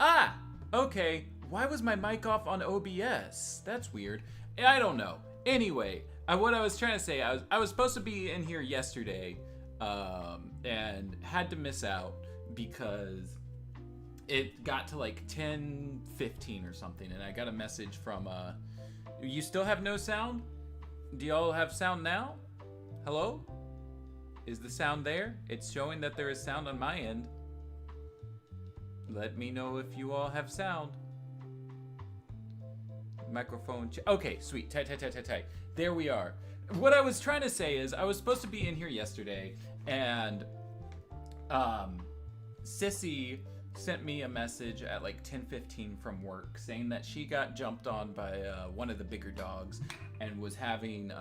Ah! Okay. Why was my mic off on OBS? That's weird. I don't know. Anyway, what I was trying to say, I was supposed to be in here yesterday, and had to miss out because it got to like 10:15 or something, and I got a message from, you still have no sound? Do y'all have sound now? Hello? Is the sound there? It's showing that there is sound on my end. Let me know if you all have sound. Microphone. Okay, sweet. Tight. There we are. What I was trying to say is I was supposed to be in here yesterday, and Sissy sent me a message at like 10:15 from work saying that she got jumped on by one of the bigger dogs and was having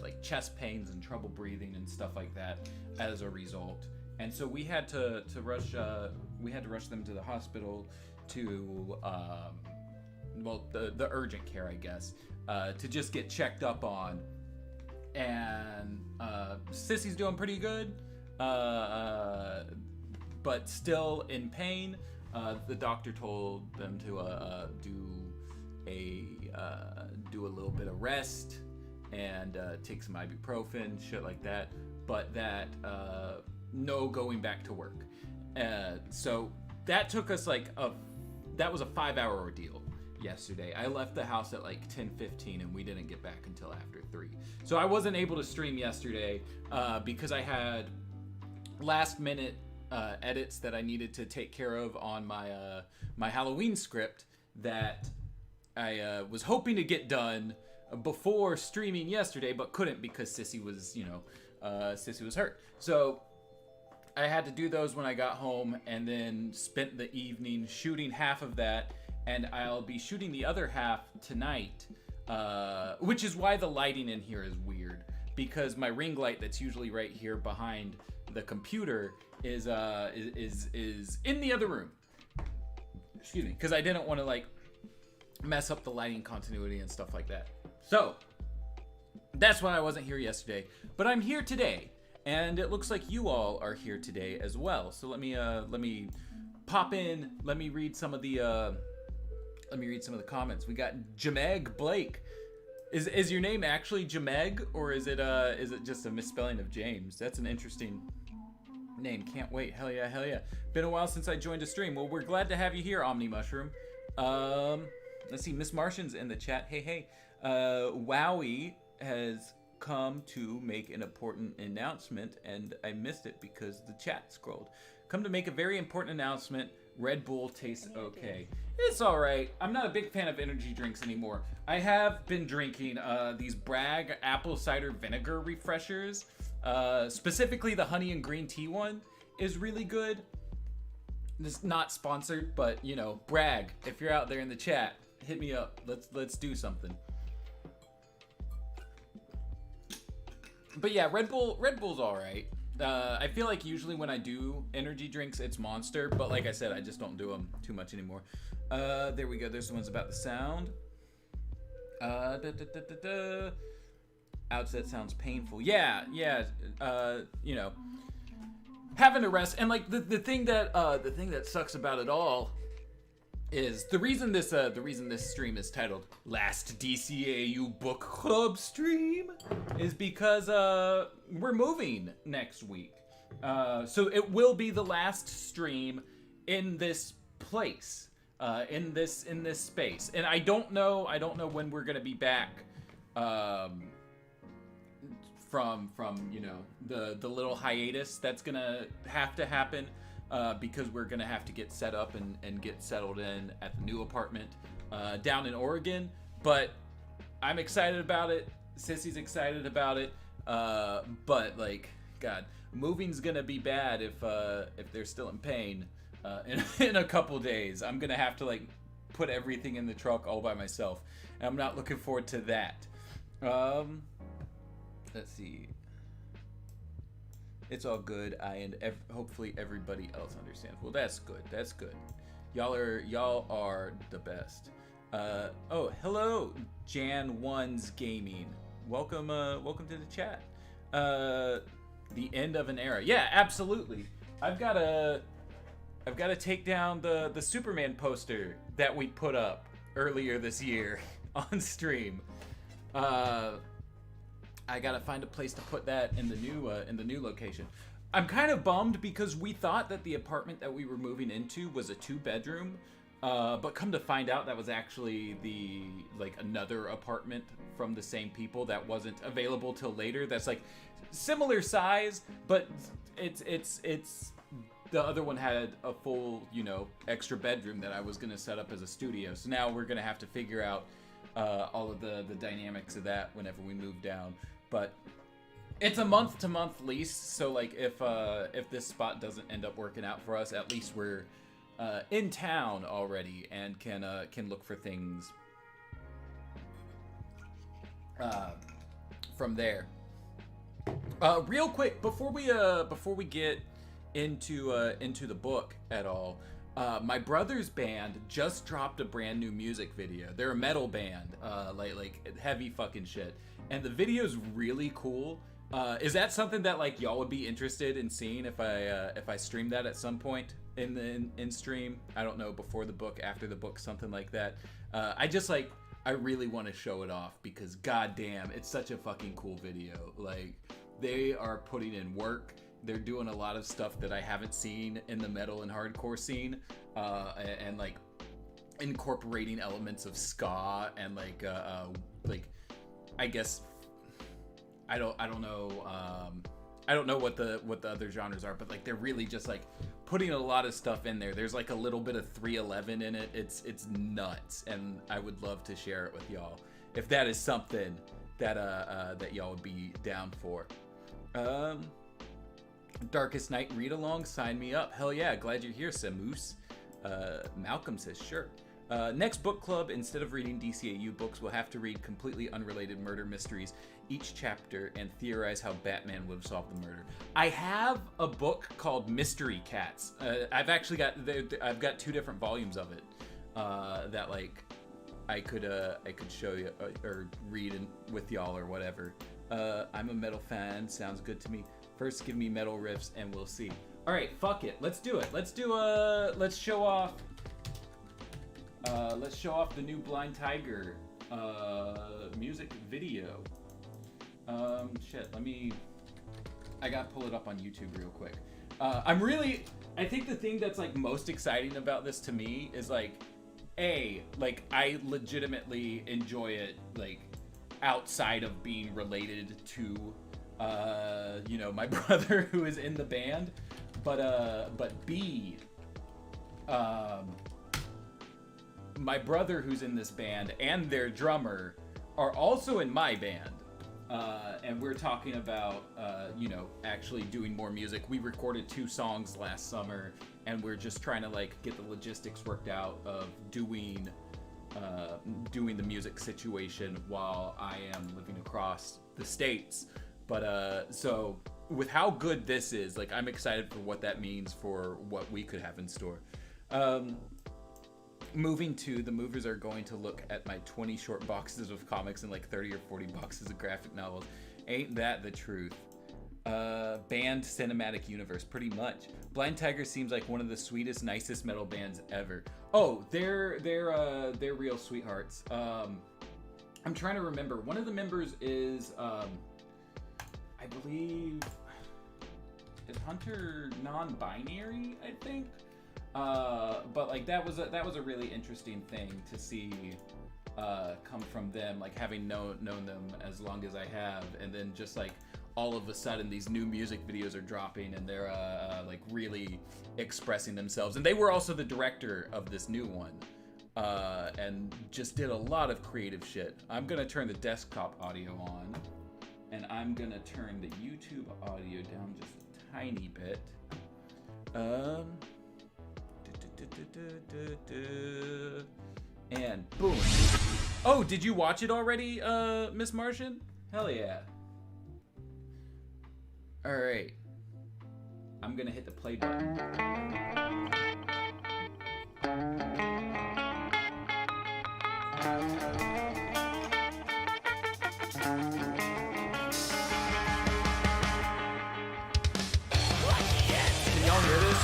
like chest pains and trouble breathing and stuff like that as a result. And so we had to rush them to the hospital to the urgent care, I guess, to just get checked up on. And Sissy's doing pretty good, but still in pain. The doctor told them to do a little bit of rest and take some ibuprofen, shit like that. But that no going back to work. So that took us that was a 5-hour ordeal yesterday. I left the house at like 10:15 and we didn't get back until after 3. So I wasn't able to stream yesterday because I had last minute edits that I needed to take care of on my Halloween script that I was hoping to get done before streaming yesterday, but couldn't because Sissy was, Sissy was hurt. So I had to do those when I got home, and then spent the evening shooting half of that, and I'll be shooting the other half tonight, which is why the lighting in here is weird, because my ring light that's usually right here behind the computer is in the other room. Excuse me, because I didn't want to mess up the lighting continuity and stuff like that. So that's why I wasn't here yesterday, but I'm here today. And it looks like you all are here today as well. So let me pop in. Let me read some of the comments. We got Jameg Blake. Is your name actually Jameg, or is it just a misspelling of James? That's an interesting name. Can't wait. Hell yeah. Been a while since I joined a stream. Well, we're glad to have you here, Omni Mushroom. Let's see. Miss Martian's in the chat. Hey. Wowie has come to make an important announcement, and I missed it because the chat scrolled. Come to make a very important announcement. Red Bull tastes okay. It's all right. I'm not a big fan of energy drinks anymore. I have been drinking these Bragg apple cider vinegar refreshers. Specifically, the honey and green tea one is really good. It's not sponsored, but Bragg, if you're out there in the chat, hit me up. Let's do something. But yeah, Red Bull's all right. I feel like usually when I do energy drinks, it's Monster. But like I said, I just don't do them too much anymore. There we go. There's the ones about the sound. Outset sounds painful. Yeah. Having to rest. And the thing that sucks about it all is the reason this stream is titled Last DCAU Book Club Stream is because we're moving next week. So it will be the last stream in this place, in this space. And I don't know when we're gonna be back from the little hiatus that's gonna have to happen. Because we're gonna have to get set up and get settled in at the new apartment down in Oregon. But I'm excited about it. Sissy's excited about it. But God, moving's gonna be bad if they're still in pain in a couple days. I'm gonna have to put everything in the truck all by myself, and I'm not looking forward to that. Let's see. It's all good. Hopefully everybody else understands. Well, that's good. Y'all are the best. Oh, hello, Jan1's Gaming. Welcome to the chat. The end of an era. Yeah, absolutely. I've got I've got to take down the Superman poster that we put up earlier this year on stream. I gotta find a place to put that in the new location. I'm kind of bummed because we thought that the apartment that we were moving into was a 2-bedroom, but come to find out that was actually another apartment from the same people that wasn't available till later. That's like similar size, but it's the other one had a full, extra bedroom that I was gonna set up as a studio. So now we're gonna have to figure out all of the dynamics of that whenever we move down. But it's a month-to-month lease, so like if this spot doesn't end up working out for us, at least we're in town already and can look for things from there. Real quick before we get into the book at all, my brother's band just dropped a brand new music video. They're a metal band, like heavy fucking shit, and the video's really cool. Is that something that like y'all would be interested in seeing if I stream that at some point in stream? I don't know, before the book, after the book, something like that. I really want to show it off because goddamn, it's such a fucking cool video. Like, they are putting in work. They're doing a lot of stuff that I haven't seen in the metal and hardcore scene, and like incorporating elements of ska and like I guess I don't know what the other genres are, but like they're really just like putting a lot of stuff in there. There's like a little bit of 311 in it. It's nuts, and I would love to share it with y'all if that is something that that y'all would be down for. Darkest Night read along, sign me up. Hell yeah, glad you're here, Samus. Malcolm says sure. Next book club, instead of reading DCAU books, we'll have to read completely unrelated murder mysteries each chapter and theorize how Batman would have solved the murder. I have a book called Mystery Cats. I've got 2 different volumes of it that like I could show you or read with y'all or whatever. I'm a metal fan. Sounds good to me. First, give me metal riffs and we'll see. All right, fuck it. Let's do it. Let's show off. Let's show off the new Blind Tiger music video. I gotta pull it up on YouTube real quick. I think the thing that's like most exciting about this to me is like, I legitimately enjoy it like outside of being related to my brother who is in the band, but B, my brother who's in this band and their drummer are also in my band, and we're talking about actually doing more music. We recorded 2 songs last summer, and we're just trying to like get the logistics worked out of doing the music situation while I am living across the states. But so with how good this is, like, I'm excited for what that means for what we could have in store. Moving to, the movers are going to look at my 20 short boxes of comics and like 30 or 40 boxes of graphic novels. Ain't that the truth? Band cinematic universe, pretty much. Blind Tiger seems like one of the sweetest, nicest metal bands ever. Oh, they're real sweethearts. I'm trying to remember. One of the members is I believe, is Hunter non-binary, I think. But like that was a really interesting thing to see come from them, like having known them as long as I have, and then just like all of a sudden these new music videos are dropping and they're like really expressing themselves. And they were also the director of this new one, and just did a lot of creative shit. I'm gonna turn the desktop audio on, and I'm gonna turn the YouTube audio down just a tiny bit. And boom. Oh, did you watch it already, Miss Martian? Hell yeah. All right. I'm gonna hit the play button. Can y'all hear this?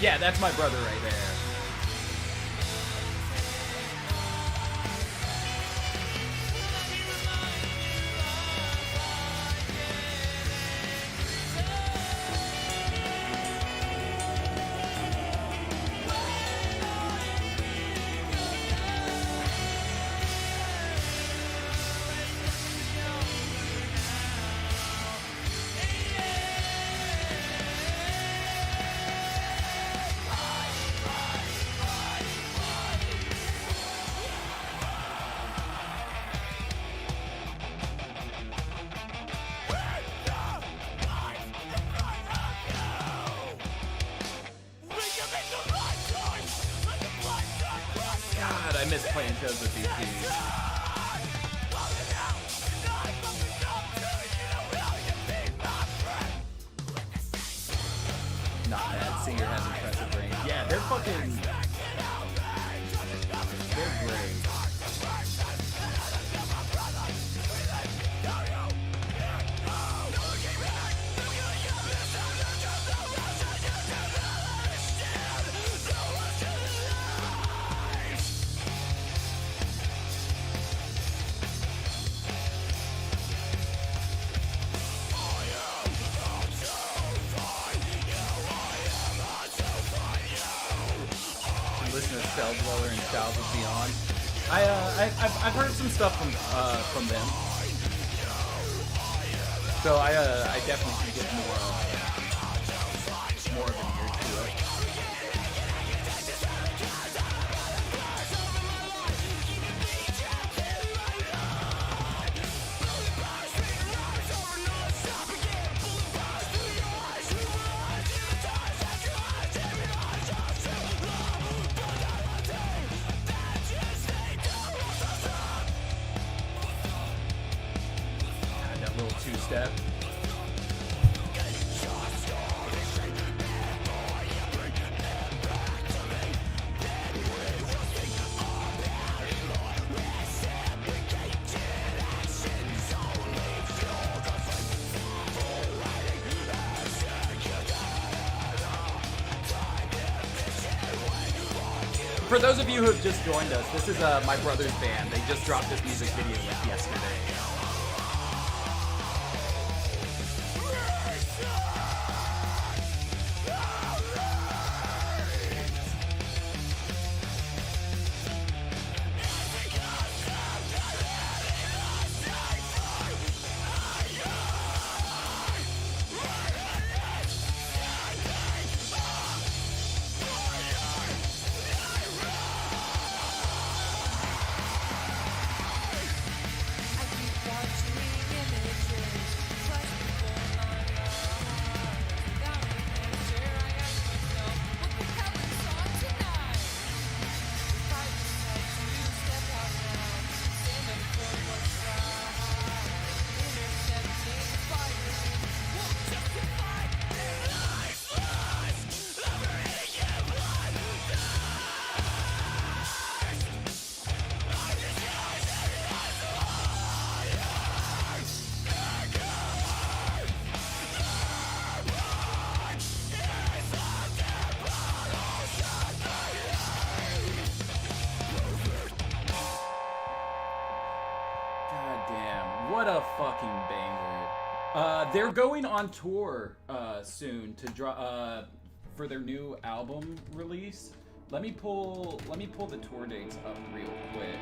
yeah, that's my brother right there. God, I miss playing shows with these dudes. Not bad. Singer has impressive range. Yeah, they're fucking... They're great. Listen to Cellblower and Styles of Beyond. I've heard some stuff from them, so I definitely should get more of an ear to it. Two-step. For those of you who have just joined us, this is my brother's band. They just dropped this music video like yesterday. What a fucking banger. They're going on tour soon to draw for their new album release. Let me pull the tour dates up real quick.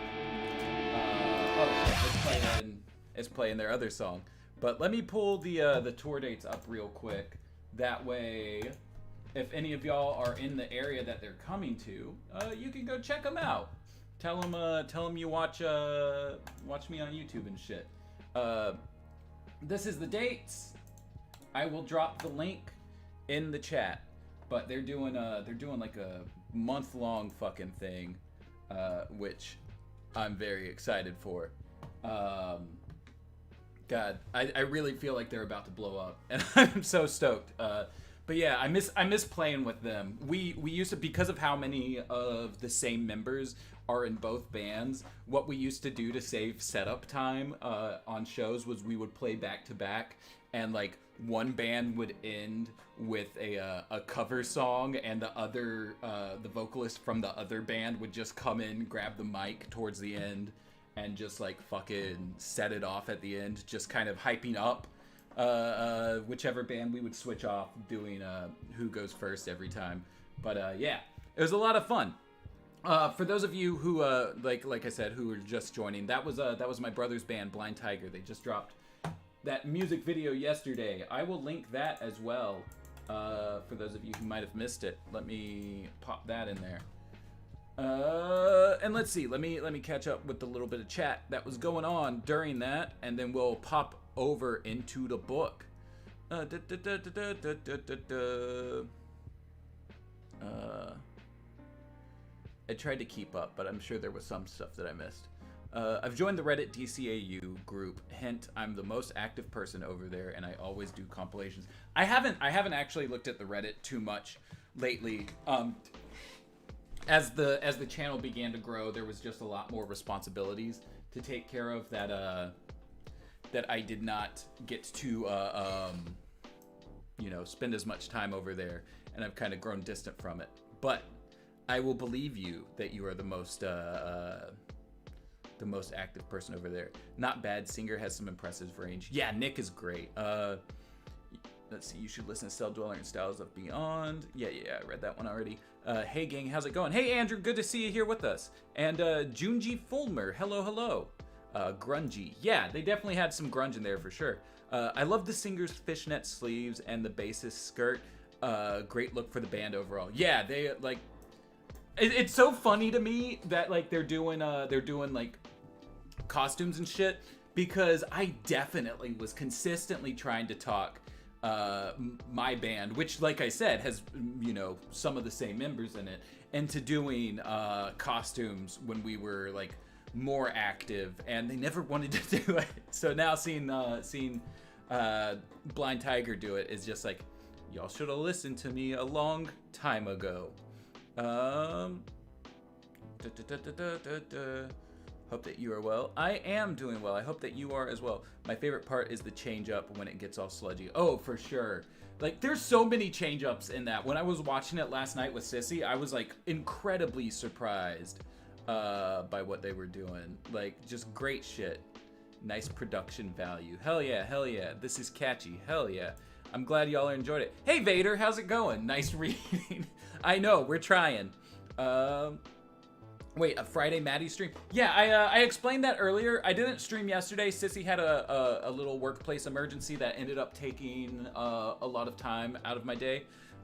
It's playing their other song. But let me pull the tour dates up real quick. That way, if any of y'all are in the area that they're coming to, you can go check them out. Tell them you watch me on YouTube and shit. This is the dates. I will drop the link in the chat. But they're doing like a month-long fucking thing, which I'm very excited for. God, I really feel like they're about to blow up, and I'm so stoked. But yeah, I miss playing with them. We used to, because of how many of the same members are in both bands, what we used to do to save setup time on shows was we would play back to back, and like one band would end with a cover song, and the vocalist from the other band would just come in, grab the mic towards the end, and just like fucking set it off at the end, just kind of hyping up whichever band we would switch off, doing who goes first every time. But yeah, it was a lot of fun. For those of you who like I said, who were just joining, that was my brother's band, Blind Tiger. They just dropped that music video yesterday. I will link that as well for those of you who might have missed it. Let me pop that in there. And let's see. Let me catch up with the little bit of chat that was going on during that, and then we'll pop over into the book. I tried to keep up, but I'm sure there was some stuff that I missed. I've joined the Reddit DCAU group. Hint: I'm the most active person over there, and I always do compilations. I haven't actually looked at the Reddit too much lately. As the channel began to grow, there was just a lot more responsibilities to take care of that I did not get to spend as much time over there, and I've kind of grown distant from it. But I will believe you that you are the most active person over there. Not bad. Singer has some impressive range. Yeah, Nick is great. Let's see. You should listen to Cell Dweller and Styles of Beyond. Yeah, I read that one already. Hey gang, how's it going? Hey Andrew, good to see you here with us. And Junji Fulmer, hello. Grungy. Yeah, they definitely had some grunge in there for sure. I love the singer's fishnet sleeves and the bassist skirt. Great look for the band overall. Yeah, they like. It's so funny to me that like they're doing like costumes and shit, because I definitely was consistently trying to talk my band, which like I said has some of the same members in it, into doing costumes when we were like more active, and they never wanted to do it. So now seeing Blind Tiger do it is just like, y'all should have listened to me a long time ago. Hope that you are well. I am doing well. I hope that you are as well. My favorite part is the change up when it gets all sludgy. Oh, for sure. Like, there's so many change ups in that. When I was watching it last night with Sissy, I was like incredibly surprised by what they were doing. Like, just great shit. Nice production value. Hell yeah. This is catchy. Hell yeah. I'm glad y'all enjoyed it. Hey Vader, how's it going? Nice reading. I know, we're trying. Wait, a Friday Maddie stream? Yeah, I explained that earlier. I didn't stream yesterday. Sissy had a little workplace emergency that ended up taking a lot of time out of my day.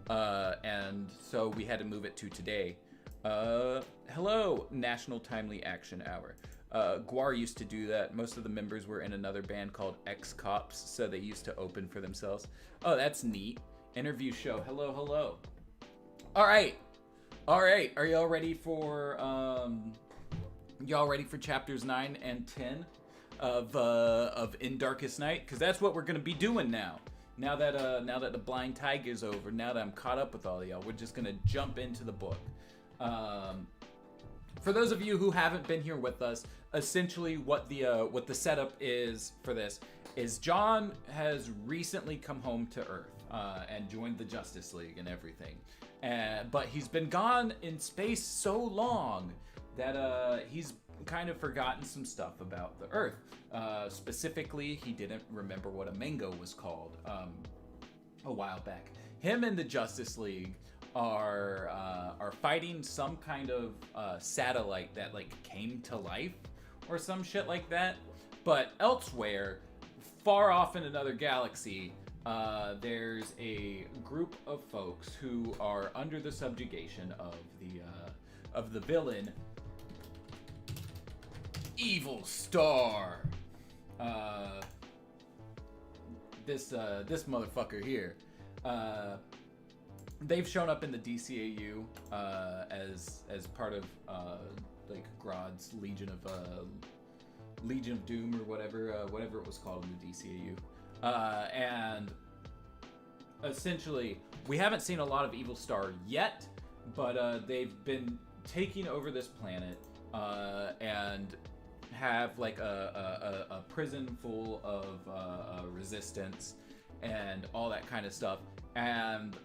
And so we had to move it to today. Hello, National Timely Action Hour. Guar used to do that. Most of the members were in another band called X-Cops, so they used to open for themselves. Oh, that's neat. Interview show. Hello. All right. Are y'all ready for chapters 9 and 10 of In Darkest Night? Because that's what we're gonna be doing now. Now that the Blind Tiger's over, now that I'm caught up with all of y'all, we're just gonna jump into the book. For those of you who haven't been here with us, essentially what the setup is for this is John has recently come home to Earth and joined the Justice League and everything. But he's been gone in space so long that he's kind of forgotten some stuff about the Earth. Specifically, he didn't remember what a mango was called a while back. Him and the Justice League are fighting some kind of satellite that like came to life or some shit like that. But elsewhere, far off in another galaxy, there's a group of folks who are under the subjugation of the villain Evil Star. This motherfucker here. They've shown up in the DCAU as part of like Grodd's Legion of Doom or whatever it was called in the DCAU. And essentially, we haven't seen a lot of Evil Star yet, but they've been taking over this planet and have like a prison full of resistance, and all that kind of stuff. And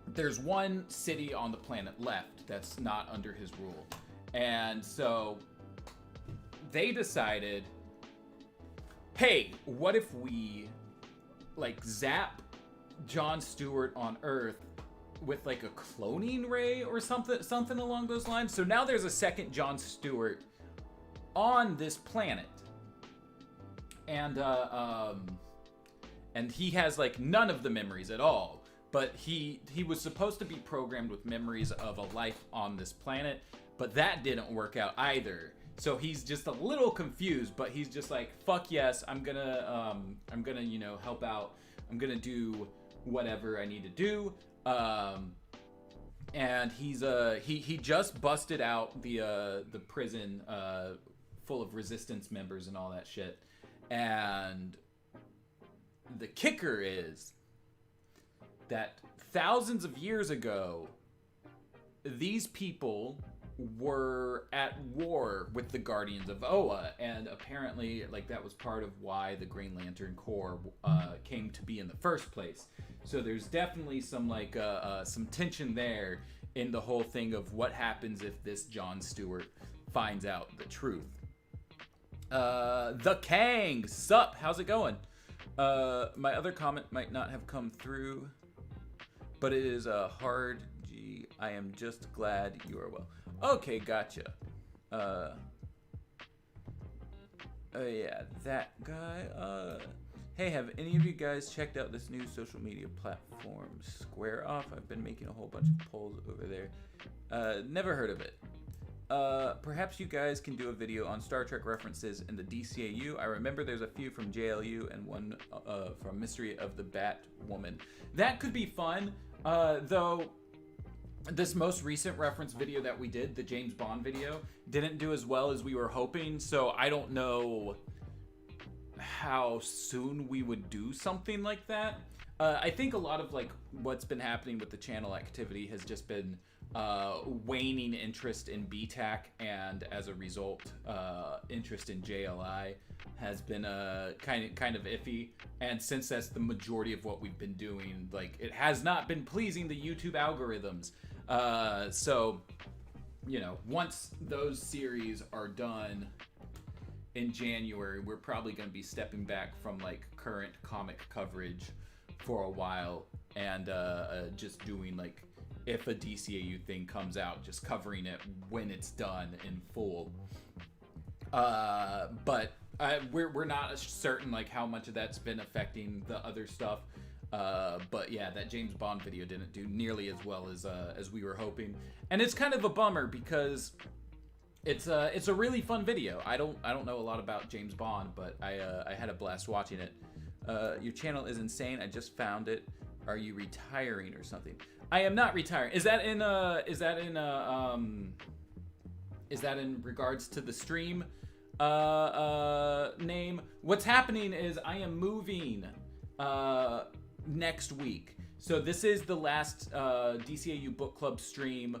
there's one city on the planet left that's not under his rule. And so they decided, hey, what if we like zap Jon Stewart on Earth with like a cloning ray or something along those lines. So now there's a second Jon Stewart on this planet. And he has like none of the memories at all. But he was supposed to be programmed with memories of a life on this planet, but that didn't work out either. So he's just a little confused, but he's just like, fuck yes, I'm gonna help out. I'm gonna do whatever I need to do. And he just busted out the prison full of resistance members and all that shit. And the kicker is that thousands of years ago, these people were at war with the Guardians of Oa, and apparently like that was part of why the Green Lantern Corps came to be in the first place. So there's definitely some like some tension there in the whole thing of what happens if this Jon Stewart finds out the truth. The Kang, sup, how's it going? My other comment might not have come through, but it is a hard G. I am just glad you are well. Okay, gotcha. Yeah, that guy. Hey, have any of you guys checked out this new social media platform, Square Off? I've been making a whole bunch of polls over there. Never heard of it. Perhaps you guys can do a video on Star Trek references in the DCAU. I remember there's a few from JLU and one from Mystery of the Bat-Woman. That could be fun, though. This most recent reference video that we did, the James Bond video, didn't do as well as we were hoping, so I don't know how soon we would do something like that. I think a lot of like what's been happening with the channel activity has just been waning interest in BTAC, and as a result, interest in JLI has been kind of iffy. And since that's the majority of what we've been doing, like it has not been pleasing the YouTube algorithms. So, you know, once those series are done in January, we're probably going to be stepping back from like current comic coverage for a while and just doing like, if a DCAU thing comes out, just covering it when it's done in full. But we're not certain like how much of that's been affecting the other stuff. But yeah, that James Bond video didn't do nearly as well as we were hoping, and it's kind of a bummer because it's a really fun video. I don't know a lot about James Bond, but I had a blast watching it. Your channel is insane. I just found it. Are you retiring or something? I am not retiring. Is that in regards to the stream name? What's happening is I am moving next week. So this is the last DCAU book club stream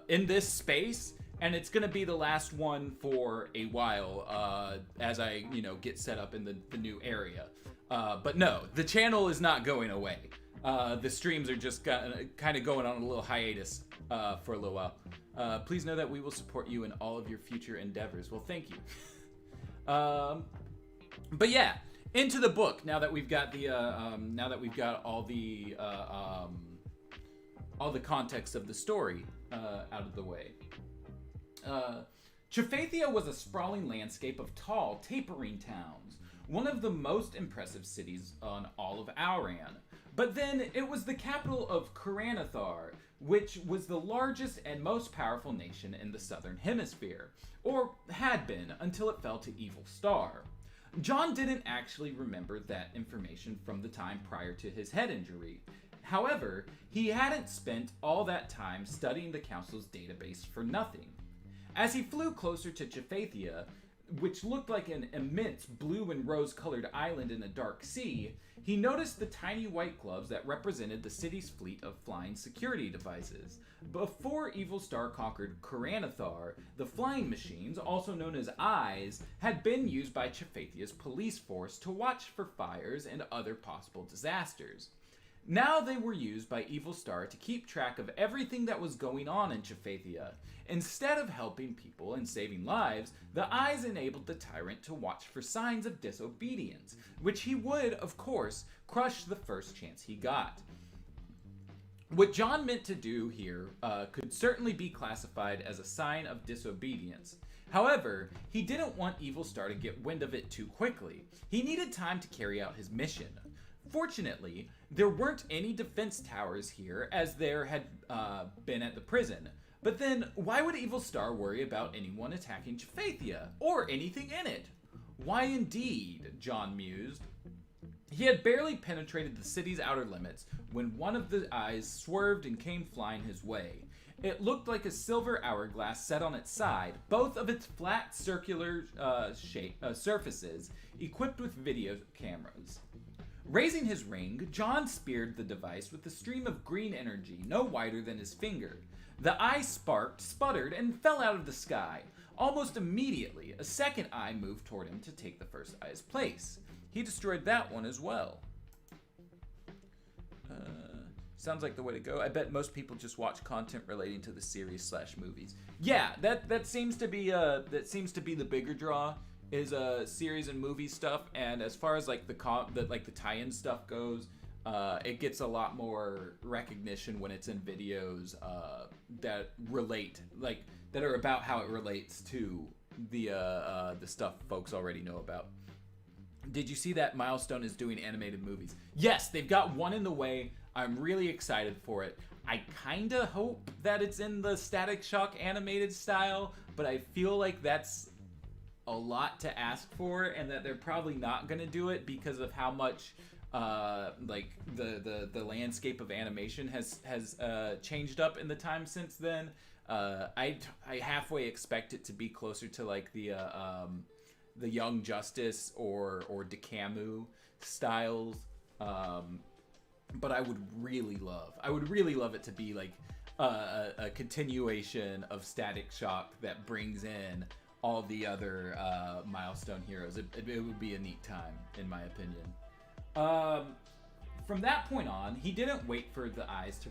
in this space, and it's gonna be the last one for a while as I get set up in the new area. But no, the channel is not going away. The streams are just kind of going on a little hiatus for a little while. Please know that we will support you in all of your future endeavors. Well, thank you. But yeah, into the book. Now that we've got all the context of the story out of the way. Chaffathia was a sprawling landscape of tall, tapering towns, one of the most impressive cities on all of Auran. But then it was the capital of Kuranathar, which was the largest and most powerful nation in the southern hemisphere, or had been until it fell to Evil Star. John didn't actually remember that information from the time prior to his head injury. However, he hadn't spent all that time studying the council's database for nothing. As he flew closer to Chaffathia, which looked like an immense blue and rose-colored island in a dark sea, he noticed the tiny white gloves that represented the city's fleet of flying security devices. Before Evil Star conquered Kuranathar, the flying machines, also known as eyes, had been used by Chephathia's police force to watch for fires and other possible disasters. Now they were used by Evil Star to keep track of everything that was going on in Chephathia. Instead of helping people and saving lives, the eyes enabled the tyrant to watch for signs of disobedience, which he would, of course, crush the first chance he got. What John meant to do here could certainly be classified as a sign of disobedience. However, he didn't want Evil Star to get wind of it too quickly. He needed time to carry out his mission. Fortunately, there weren't any defense towers here as there had been at the prison. But then, why would Evil Star worry about anyone attacking Chephathia, or anything in it? Why indeed, John mused. He had barely penetrated the city's outer limits when one of the eyes swerved and came flying his way. It looked like a silver hourglass set on its side, both of its flat circular surfaces equipped with video cameras. Raising his ring, John speared the device with a stream of green energy no wider than his finger. The eye sparked, sputtered, and fell out of the sky. Almost immediately, a second eye moved toward him to take the first eye's place. He destroyed that one as well. Sounds like the way to go. I bet most people just watch content relating to the series / movies. Yeah, that seems to be the bigger draw. Is series and movie stuff, and as far as like the tie-in stuff goes, it gets a lot more recognition when it's in videos that relate, like that are about how it relates to the stuff folks already know about. Did you see that Milestone is doing animated movies? Yes, they've got one in the way. I'm really excited for it. I kinda hope that it's in the Static Shock animated style, but I feel like that's a lot to ask for, and that they're probably not going to do it because of how much like the landscape of animation has changed up in the time since then. I halfway expect it to be closer to like the Young Justice or DCAU styles, but I would really love it to be like a continuation of Static Shock that brings in all the other Milestone heroes. It would be a neat time, in my opinion. From that point on, he didn't wait for the eyes to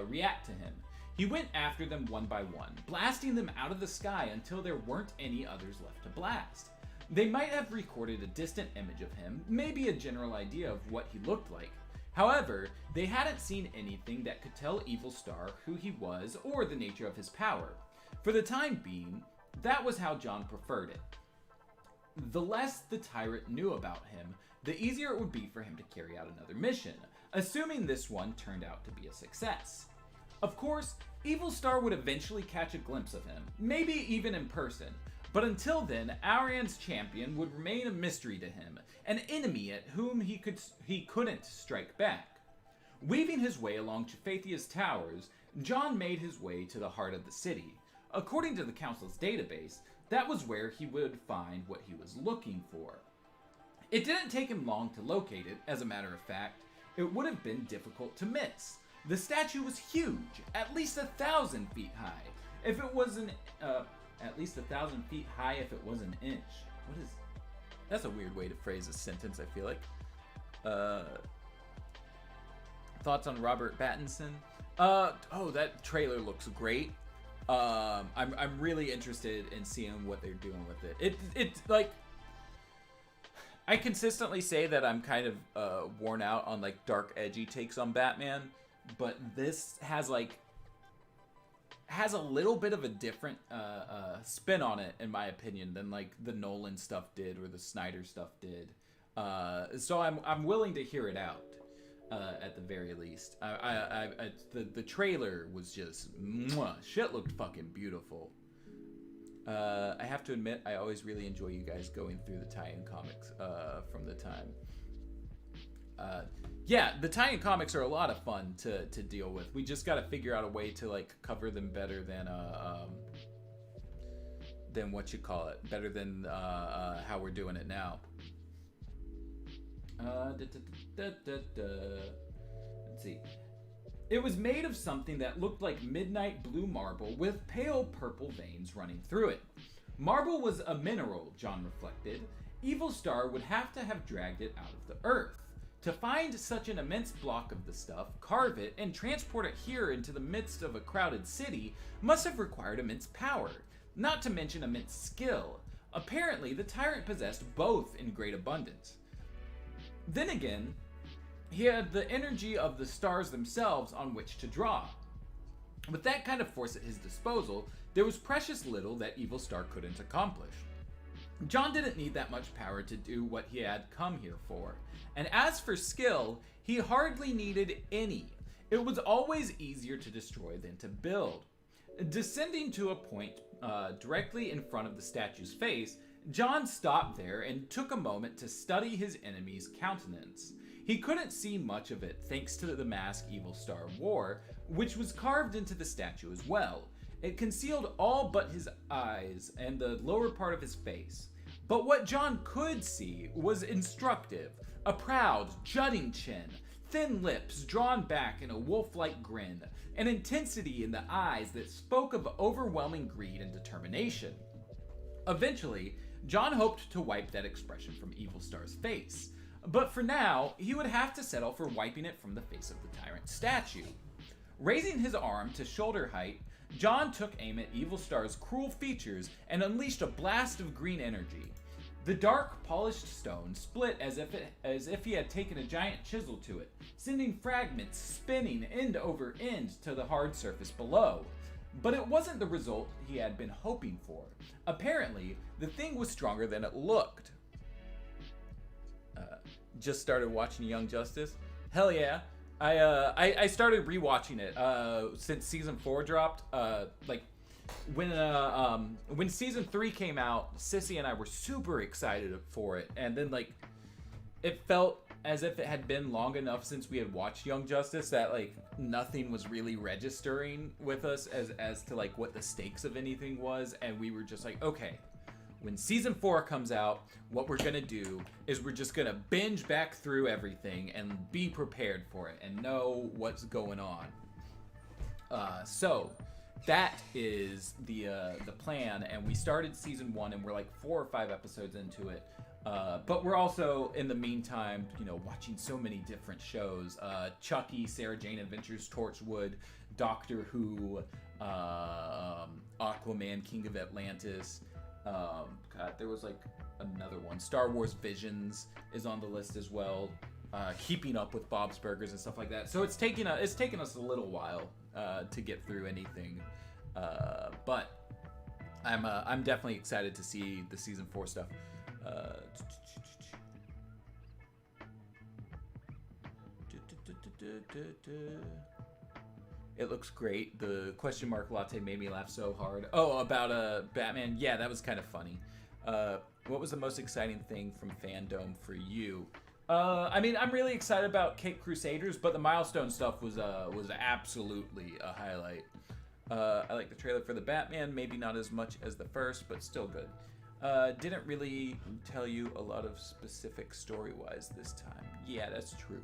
react to him. He went after them one by one, blasting them out of the sky until there weren't any others left to blast. They might have recorded a distant image of him, maybe a general idea of what he looked like. However, they hadn't seen anything that could tell Evil Star who he was or the nature of his power. For the time being, that was how John preferred it. The less the tyrant knew about him, the easier it would be for him to carry out another mission, assuming this one turned out to be a success. Of course, Evil Star would eventually catch a glimpse of him, maybe even in person, but until then, Arian's champion would remain a mystery to him, an enemy at whom he couldn't strike back. Weaving his way along Chephathia's towers, John made his way to the heart of the city. According to the Council's database, that was where he would find what he was looking for. It didn't take him long to locate it, as a matter of fact. It would have been difficult to miss. The statue was huge, at least 1,000 feet high. If it wasn't, at least 1,000 feet high if it was an inch. That's a weird way to phrase a sentence, I feel like. Thoughts on Robert Pattinson? That trailer looks great. I'm really interested in seeing what they're doing with it. It's like, I consistently say that I'm kind of worn out on like dark, edgy takes on Batman, but this has a little bit of a different spin on it, in my opinion, than like the Nolan stuff did or the Snyder stuff did. So I'm willing to hear it out. At the very least, the trailer was just shit. Looked fucking beautiful. I have to admit, I always really enjoy you guys going through the tie-in comics from the time. Yeah, the tie-in comics are a lot of fun to deal with. We just got to figure out a way to like cover them better than what you call it, better than how we're doing it now. Let's see. It was made of something that looked like midnight blue marble with pale purple veins running through it. Marble was a mineral, John reflected. Evil Star would have to have dragged it out of the earth. To find such an immense block of the stuff, carve it, and transport it here into the midst of a crowded city must have required immense power, not to mention immense skill. Apparently, the tyrant possessed both in great abundance. Then again, he had the energy of the stars themselves on which to draw. With that kind of force at his disposal, there was precious little that Evil Star couldn't accomplish. John didn't need that much power to do what he had come here for. And as for skill, he hardly needed any. It was always easier to destroy than to build. Descending to a point directly in front of the statue's face, John stopped there and took a moment to study his enemy's countenance. He couldn't see much of it thanks to the mask Evil Star wore, which was carved into the statue as well. It concealed all but his eyes and the lower part of his face. But what John could see was instructive. A proud, jutting chin, thin lips drawn back in a wolf-like grin, an intensity in the eyes that spoke of overwhelming greed and determination. Eventually, John hoped to wipe that expression from Evil Star's face. But for now, he would have to settle for wiping it from the face of the tyrant statue. Raising his arm to shoulder height, John took aim at Evil Star's cruel features and unleashed a blast of green energy. The dark, polished stone split as if he had taken a giant chisel to it, sending fragments spinning end over end to the hard surface below. But it wasn't the result he had been hoping for. Apparently, the thing was stronger than it looked. Just started watching Young Justice. Hell yeah. I started rewatching it since season 4 dropped. When season 3 came out, Sissy and I were super excited for it, and then it felt as if it had been long enough since we had watched Young Justice that nothing was really registering with us as to what the stakes of anything was, and we were just okay, when season 4 comes out, what we're gonna do is we're just gonna binge back through everything and be prepared for it and know what's going on. So that is the plan, and we started season 1 and we're 4 or 5 episodes into it. But we're also, in the meantime, watching so many different shows. Chucky, Sarah Jane Adventures, Torchwood, Doctor Who, Aquaman, King of Atlantis. God, there was another one. Star Wars Visions is on the list as well. Keeping up with Bob's Burgers and stuff like that. So it's taken us a little while to get through anything. But I'm definitely excited to see the season 4 stuff. It looks great. The question mark latte made me laugh so hard. Oh, about Batman. Yeah, that was kind of funny. What was the most exciting thing from fandom for you? I mean, I'm really excited about Caped Crusaders, but the milestone stuff was absolutely a highlight. I like the trailer for the Batman, maybe not as much as the first, but still good. Didn't really tell you a lot of specific story-wise this time. Yeah, that's true.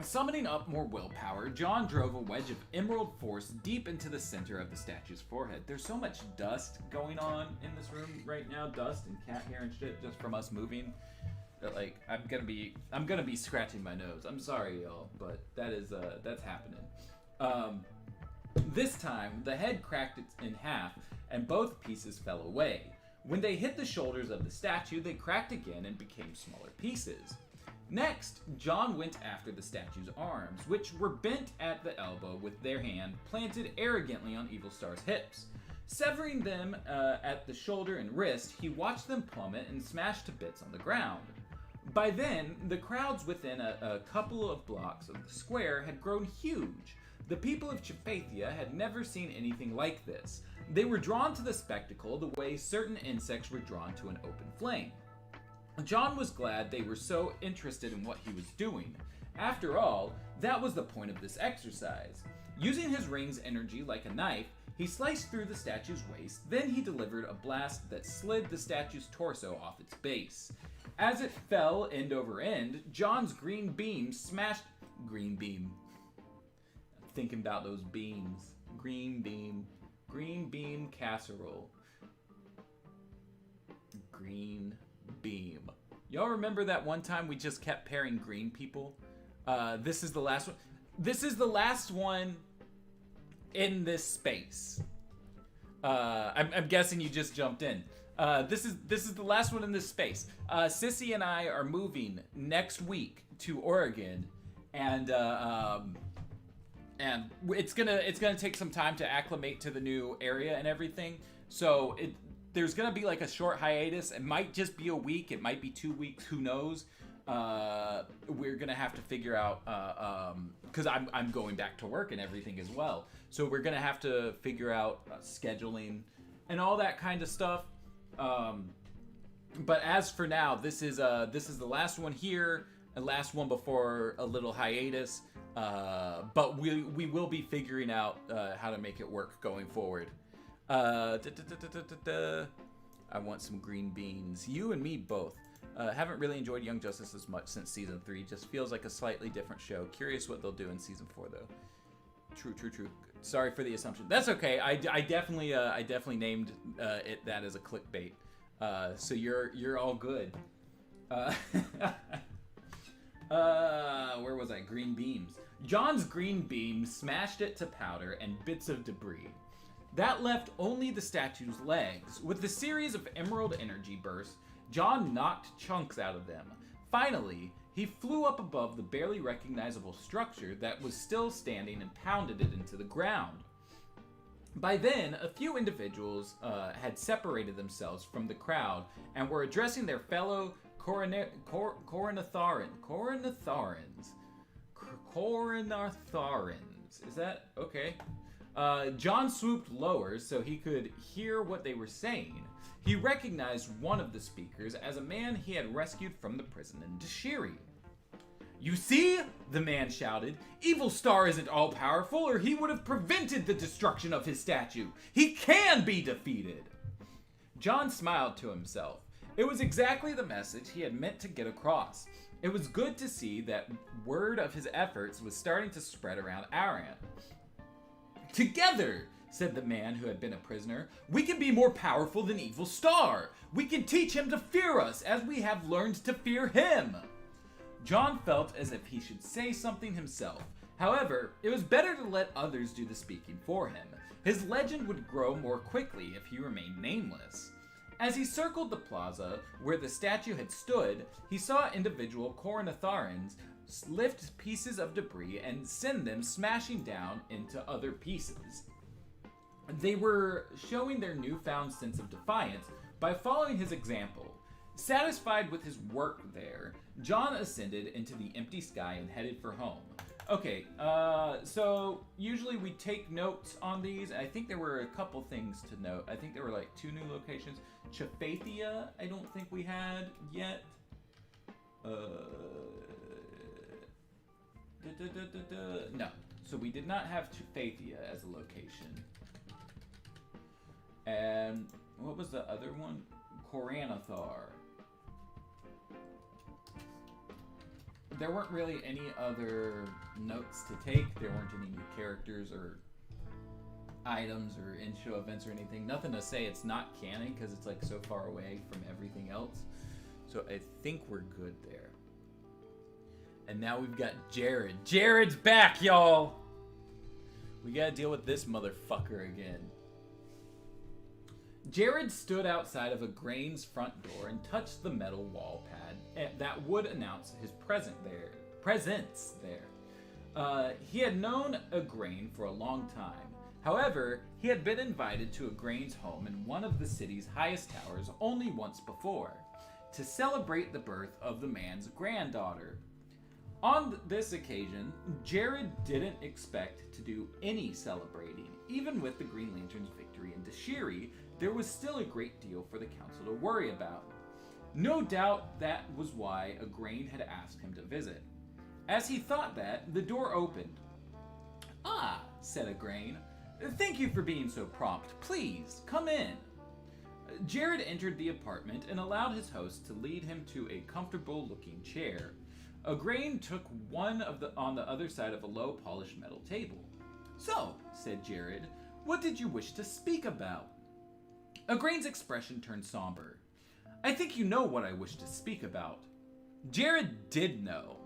Summoning up more willpower, John drove a wedge of emerald force deep into the center of the statue's forehead. There's so much dust going on in this room right now, dust and cat hair and shit, just from us moving. That I'm gonna be scratching my nose. I'm sorry, y'all, but that's happening. This time, the head cracked in half, and both pieces fell away. When they hit the shoulders of the statue, they cracked again and became smaller pieces. Next, John went after the statue's arms, which were bent at the elbow with their hand planted arrogantly on Evil Star's hips. Severing them at the shoulder and wrist, he watched them plummet and smash to bits on the ground. By then, the crowds within a couple of blocks of the square had grown huge. The people of Chiphathia had never seen anything like this. They were drawn to the spectacle the way certain insects were drawn to an open flame. John was glad they were so interested in what he was doing. After all, that was the point of this exercise. Using his ring's energy like a knife, He sliced through the statue's waist, then he delivered a blast that slid the statue's torso off its base. As it fell end over end, John's green beam smashed... Green beam. I'm thinking about those beams. Green beam. Green beam casserole. Green beam. Y'all remember that one time we just kept pairing green people? This is the last one. This is the last one in this space. I'm guessing you just jumped in. This is the last one in this space. Sissy and I are moving next week to Oregon, and it's gonna take some time to acclimate to the new area and everything. So there's gonna be like a short hiatus. It might just be a week. It might be 2 weeks. Who knows? We're gonna have to figure out because I'm going back to work and everything as well. So we're gonna have to figure out scheduling and all that kind of stuff. But as for now, this is the last one here, and last one before a little hiatus. But we will be figuring out how to make it work going forward. I want some green beans. You and me both. Haven't really enjoyed Young Justice as much since season 3. Just feels like a slightly different show. Curious what they'll do in season 4 though. True. Sorry for the assumption. That's okay. I definitely named it that as a clickbait. So you're all good. Where was I? Green beams. John's green beam smashed it to powder and bits of debris. That left only the statue's legs. With the series of emerald energy bursts, John knocked chunks out of them. Finally, he flew up above the barely recognizable structure that was still standing and pounded it into the ground. By then, a few individuals had separated themselves from the crowd and were addressing their fellow Coronatharans. Is that okay? John swooped lower so he could hear what they were saying. He recognized one of the speakers as a man he had rescued from the prison in Deshiri. "You see?" the man shouted. "Evil Star isn't all-powerful, or he would have prevented the destruction of his statue. He can be defeated!" John smiled to himself. It was exactly the message he had meant to get across. It was good to see that word of his efforts was starting to spread around Aran. "Together," said the man who had been a prisoner, "we can be more powerful than Evil Star. We can teach him to fear us as we have learned to fear him." John felt as if he should say something himself. However, it was better to let others do the speaking for him. His legend would grow more quickly if he remained nameless. As he circled the plaza where the statue had stood, he saw individual Coronatharans lift pieces of debris and send them smashing down into other pieces. They were showing their newfound sense of defiance by following his example. Satisfied with his work there, John ascended into the empty sky and headed for home. Okay, so usually we take notes on these. I think there were a couple things to note. I think there were like 2 new locations. Chafathia, I don't think we had yet. No, so we did not have Chafathia as a location. And what was the other one? Koranathar. There weren't really any other notes to take. There weren't any new characters or items or in-show events or anything. Nothing to say it's not canon because it's like so far away from everything else. So I think we're good there. And now we've got Jared. Jared's back, y'all! We gotta deal with this motherfucker again. Jared stood outside of Agrain's front door and touched the metal wall pad that would announce his presence there. He had known Agrain for a long time. However, he had been invited to Agrain's home in one of the city's highest towers only once before, to celebrate the birth of the man's granddaughter. On this occasion, Jared didn't expect to do any celebrating. Even with the Green Lantern's victory in Deshiri, there was still a great deal for the council to worry about. No doubt that was why Agrain had asked him to visit. As he thought that, the door opened. "Ah," said Agrain, Thank you for being so prompt. Please, come in. Jared entered the apartment and allowed his host to lead him to a comfortable-looking chair. Agrain took one on the other side of a low-polished metal table. So, said Jared, what did you wish to speak about? Agrain's expression turned somber. I think you know what I wish to speak about. Jared did know.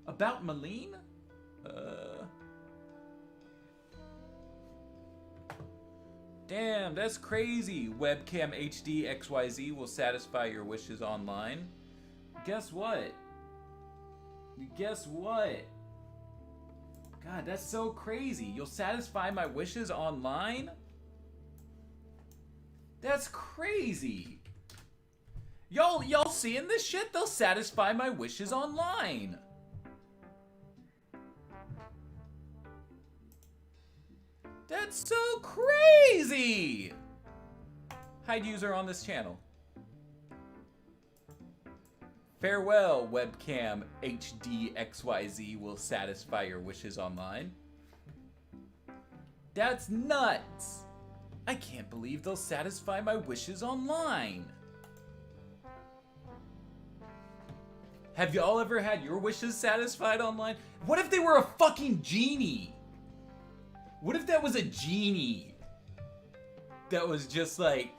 About Malene? Damn, that's crazy. Webcam HD XYZ will satisfy your wishes online. Guess what? Guess what? God, that's so crazy. You'll satisfy my wishes online? That's crazy. Y'all seeing this shit? They'll satisfy my wishes online. That's so crazy! Hide user on this channel. Farewell, webcam HD XYZ will satisfy your wishes online. That's nuts! I can't believe they'll satisfy my wishes online. Have y'all ever had your wishes satisfied online? What if they were a fucking genie? What if that was a genie that was just like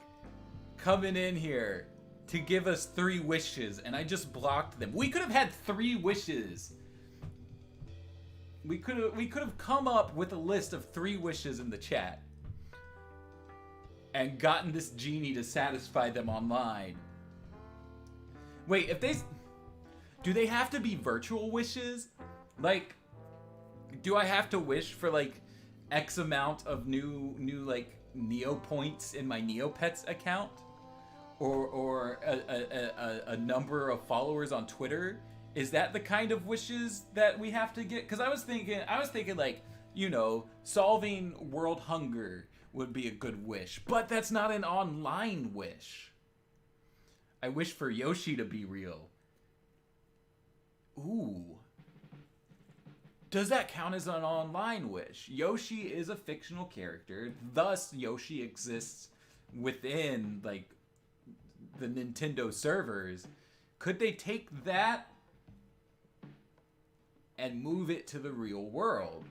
coming in here to give us 3 wishes and I just blocked them? We could have had 3 wishes. We could have come up with a list of 3 wishes in the chat and gotten this genie to satisfy them online. Wait, do they have to be virtual wishes? Like, do I have to wish for like X amount of new like Neo points in my Neopets account, or a number of followers on Twitter? Is that the kind of wishes that we have to get? Because I was thinking like, you know, solving world hunger would be a good wish, but that's not an online wish. I wish for Yoshi to be real. Ooh. Does that count as an online wish? Yoshi is a fictional character, thus Yoshi exists within, like, the Nintendo servers. Could they take that and move it to the real world?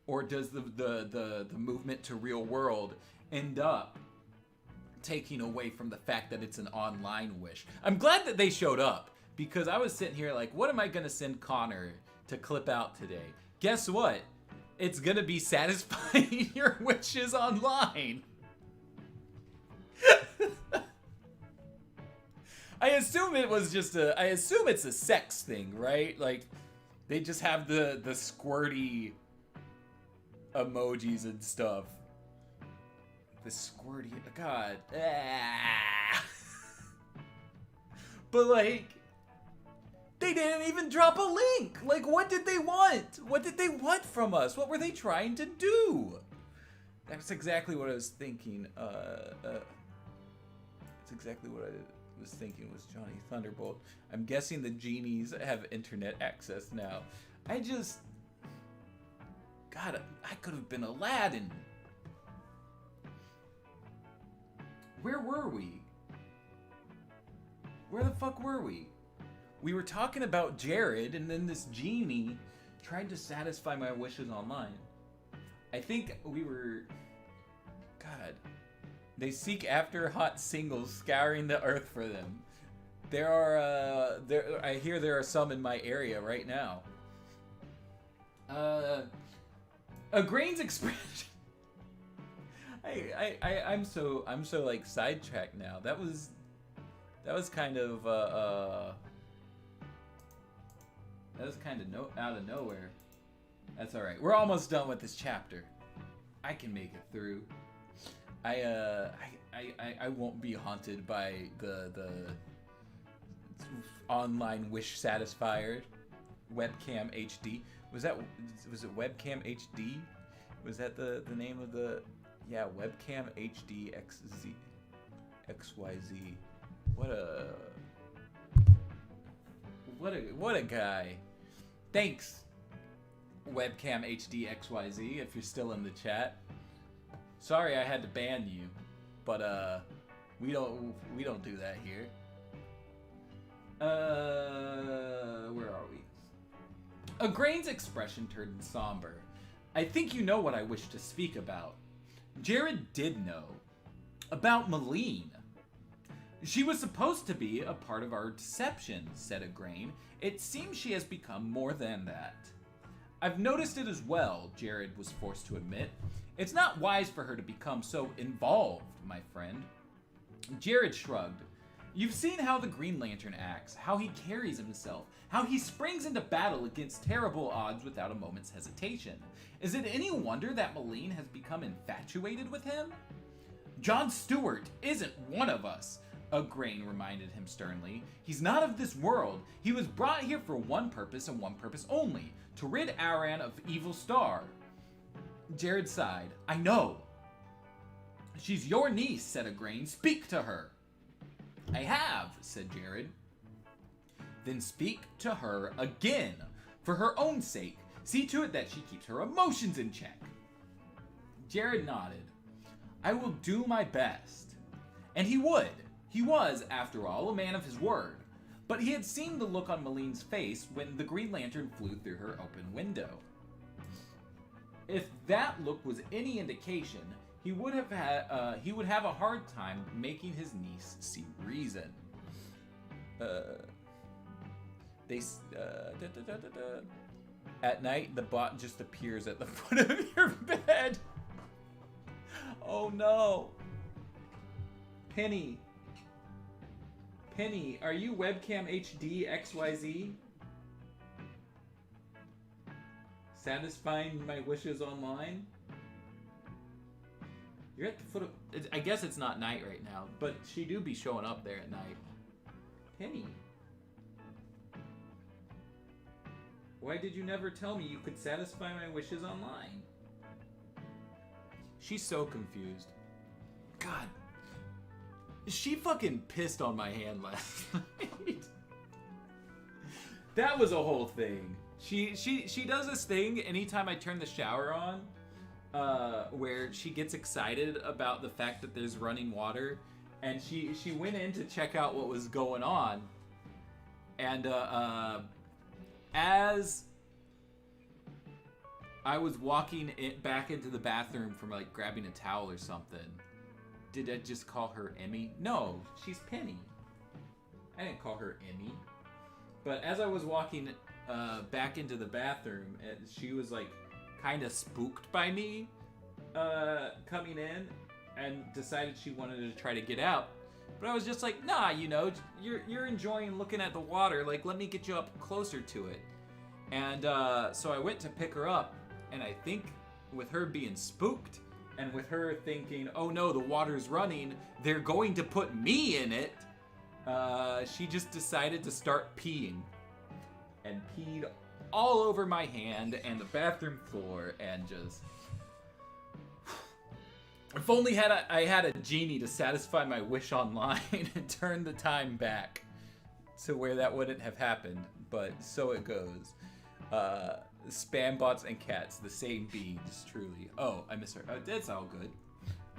Or does the movement to real world end up taking away from the fact that it's an online wish? I'm glad that they showed up, because I was sitting here like, what am I gonna send Connor to clip out today? Guess what? It's gonna be satisfying your wishes online. I assume it's a sex thing, right? Like, they just have the squirty emojis and stuff. The squirty, God. But like, they didn't even drop a link. Like, what did they want? What did they want from us? What were they trying to do? That's exactly what I was thinking. That's exactly what I was thinking was Johnny Thunderbolt. I'm guessing the genies have internet access now. God, I could have been Aladdin. Where were we? Where the fuck were we? We were talking about Jared, and then this genie tried to satisfy my wishes online. I think we were... God. They seek after hot singles, scouring the earth for them. I hear there are some in my area right now. A grain's expression. I'm so like sidetracked now. That was kind of out of nowhere. That's all right. We're almost done with this chapter. I can make it through. I won't be haunted by the online wish satisfier. Webcam HD. Was it Webcam HD? Was that the name of the... Yeah, Webcam HD XYZ. What a guy. Thanks, Webcam HD XYZ, if you're still in the chat. Sorry I had to ban you, but we don't do that here. Where are we? Agrain's expression turned somber. I think you know what I wish to speak about. Jared did know. About Malene. She was supposed to be a part of our deception, said Agrain. It seems she has become more than that. I've noticed it as well, Jared was forced to admit. It's not wise for her to become so involved, my friend. Jared shrugged. You've seen how the Green Lantern acts, how he carries himself, how he springs into battle against terrible odds without a moment's hesitation. Is it any wonder that Malene has become infatuated with him? John Stewart isn't one of us, Agrain reminded him sternly. He's not of this world. He was brought here for one purpose and one purpose only, to rid Aran of Evil Star. Jared sighed. I know. She's your niece, said Agrain. Speak to her. I have, said Jared. Then speak to her again. For her own sake. See to it that she keeps her emotions in check. Jared nodded. I will do my best. And he would. He was, after all, a man of his word. But he had seen the look on Malene's face when the Green Lantern flew through her open window. If that look was any indication, he would have a hard time making his niece see reason. At night, the bot just appears at the foot of your bed. Oh no. Penny, are you webcam HD XYZ? Satisfying my wishes online? You're at the foot of... I guess it's not night right now, but she do be showing up there at night. Penny. Why did you never tell me you could satisfy my wishes online? She's so confused. God. She fucking pissed on my hand last night. That was a whole thing. She does this thing anytime I turn the shower on, where she gets excited about the fact that there's running water, and she went in to check out what was going on, and as I was walking back into the bathroom from like grabbing a towel or something. Did I just call her Emmy? No, she's Penny. I didn't call her Emmy. But as I was walking back into the bathroom, she was like kind of spooked by me coming in and decided she wanted to try to get out. But I was just like, nah, you know, you're enjoying looking at the water. Like, let me get you up closer to it. And so I went to pick her up, and I think with her being spooked, and with her thinking, oh no, the water's running, they're going to put me in it, she just decided to start peeing. And peed all over my hand and the bathroom floor, and just... If only I had a genie to satisfy my wish online and turn the time back to where that wouldn't have happened, but so it goes. Spam bots and cats, the same beings, truly. Oh, I miss her. It's all good.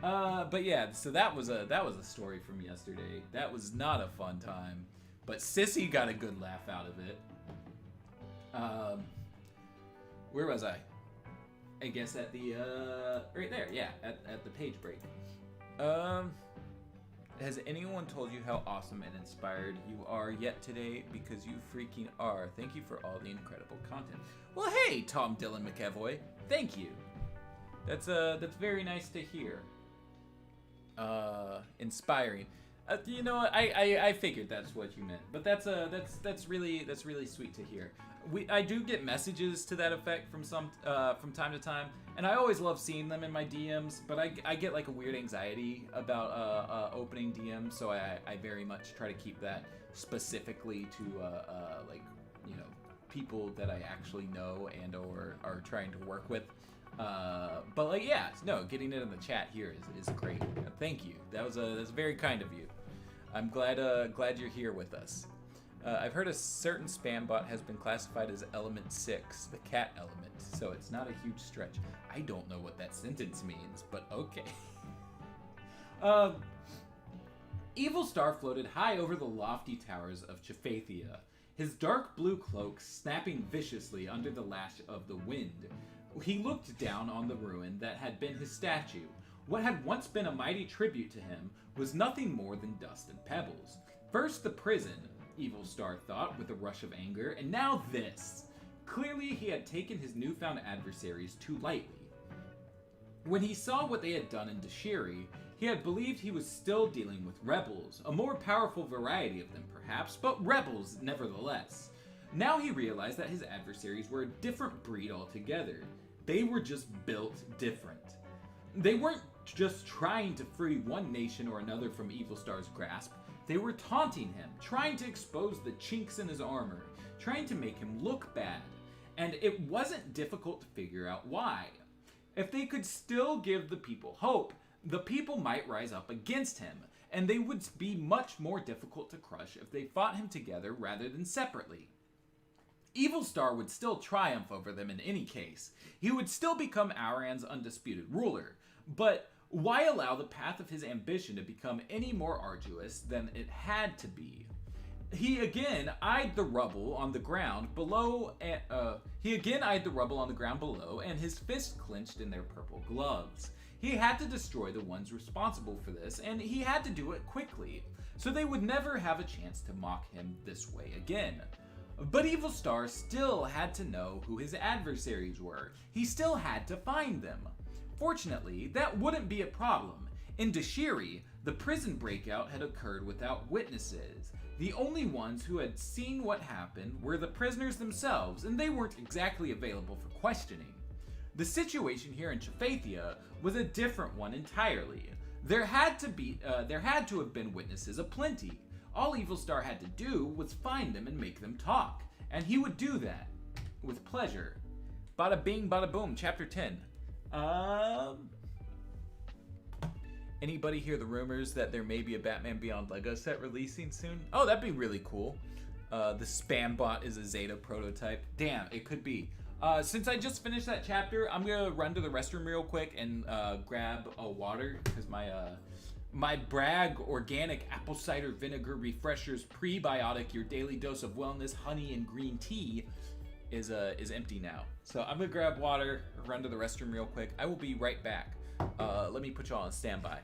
But yeah, so that was a story from yesterday. That was not a fun time, but Sissy got a good laugh out of it. Where was I? I guess at the right there, yeah, at the page break. Has anyone told you how awesome and inspired you are yet today? Because you freaking are. Thank you for all the incredible content. Well, hey, Tom Dylan McEvoy. Thank you. That's very nice to hear. Inspiring. You know what? I figured that's what you meant. But that's really sweet to hear. I do get messages to that effect from time to time, and I always love seeing them in my DMs, but I get like a weird anxiety about opening DMs, so I very much try to keep that specifically to like, you know, people that I actually know and or are trying to work with. But like, yeah, no, getting it in the chat here is great. Thank you. That's very kind of you. I'm glad you're here with us. I've heard a certain spam bot has been classified as element 6, the cat element, so it's not a huge stretch. I don't know what that sentence means, but okay. Evil Star floated high over the lofty towers of Chephathia, his dark blue cloak snapping viciously under the lash of the wind. He looked down on the ruin that had been his statue. What had once been a mighty tribute to him was nothing more than dust and pebbles. First the prison, Evil Star thought with a rush of anger, and now this. Clearly he had taken his newfound adversaries too lightly. When he saw what they had done in Deshiri, he had believed he was still dealing with rebels, a more powerful variety of them perhaps, but rebels nevertheless. Now he realized that his adversaries were a different breed altogether. They were just built different. They weren't just trying to free one nation or another from Evil Star's grasp. They were taunting him, trying to expose the chinks in his armor, trying to make him look bad. And it wasn't difficult to figure out why. If they could still give the people hope, the people might rise up against him, and they would be much more difficult to crush if they fought him together rather than separately. Evil Star would still triumph over them in any case. He would still become Auran's undisputed ruler, but why allow the path of his ambition to become any more arduous than it had to be? He again eyed the rubble on the ground below, and his fists clenched in their purple gloves. He had to destroy the ones responsible for this, and he had to do it quickly, so they would never have a chance to mock him this way again. But Evil Star still had to know who his adversaries were. He still had to find them. Fortunately, that wouldn't be a problem. In Deshiri, the prison breakout had occurred without witnesses. The only ones who had seen what happened were the prisoners themselves, and they weren't exactly available for questioning. The situation here in Chephathia was a different one entirely. There had to have been witnesses aplenty. All Evil Star had to do was find them and make them talk, and he would do that with pleasure. Bada bing, bada boom, chapter 10. Anybody hear the rumors that there may be a Batman Beyond Lego set releasing soon? Oh, that'd be really cool. The spam bot is a Zeta prototype. Damn, it could be. Since I just finished that chapter, I'm gonna run to the restroom real quick and grab a water, because my Bragg organic apple cider vinegar refreshers prebiotic your daily dose of wellness honey and green tea is empty now. So I'm gonna grab water, run to the restroom real quick. I will be right back. Let me put y'all on standby.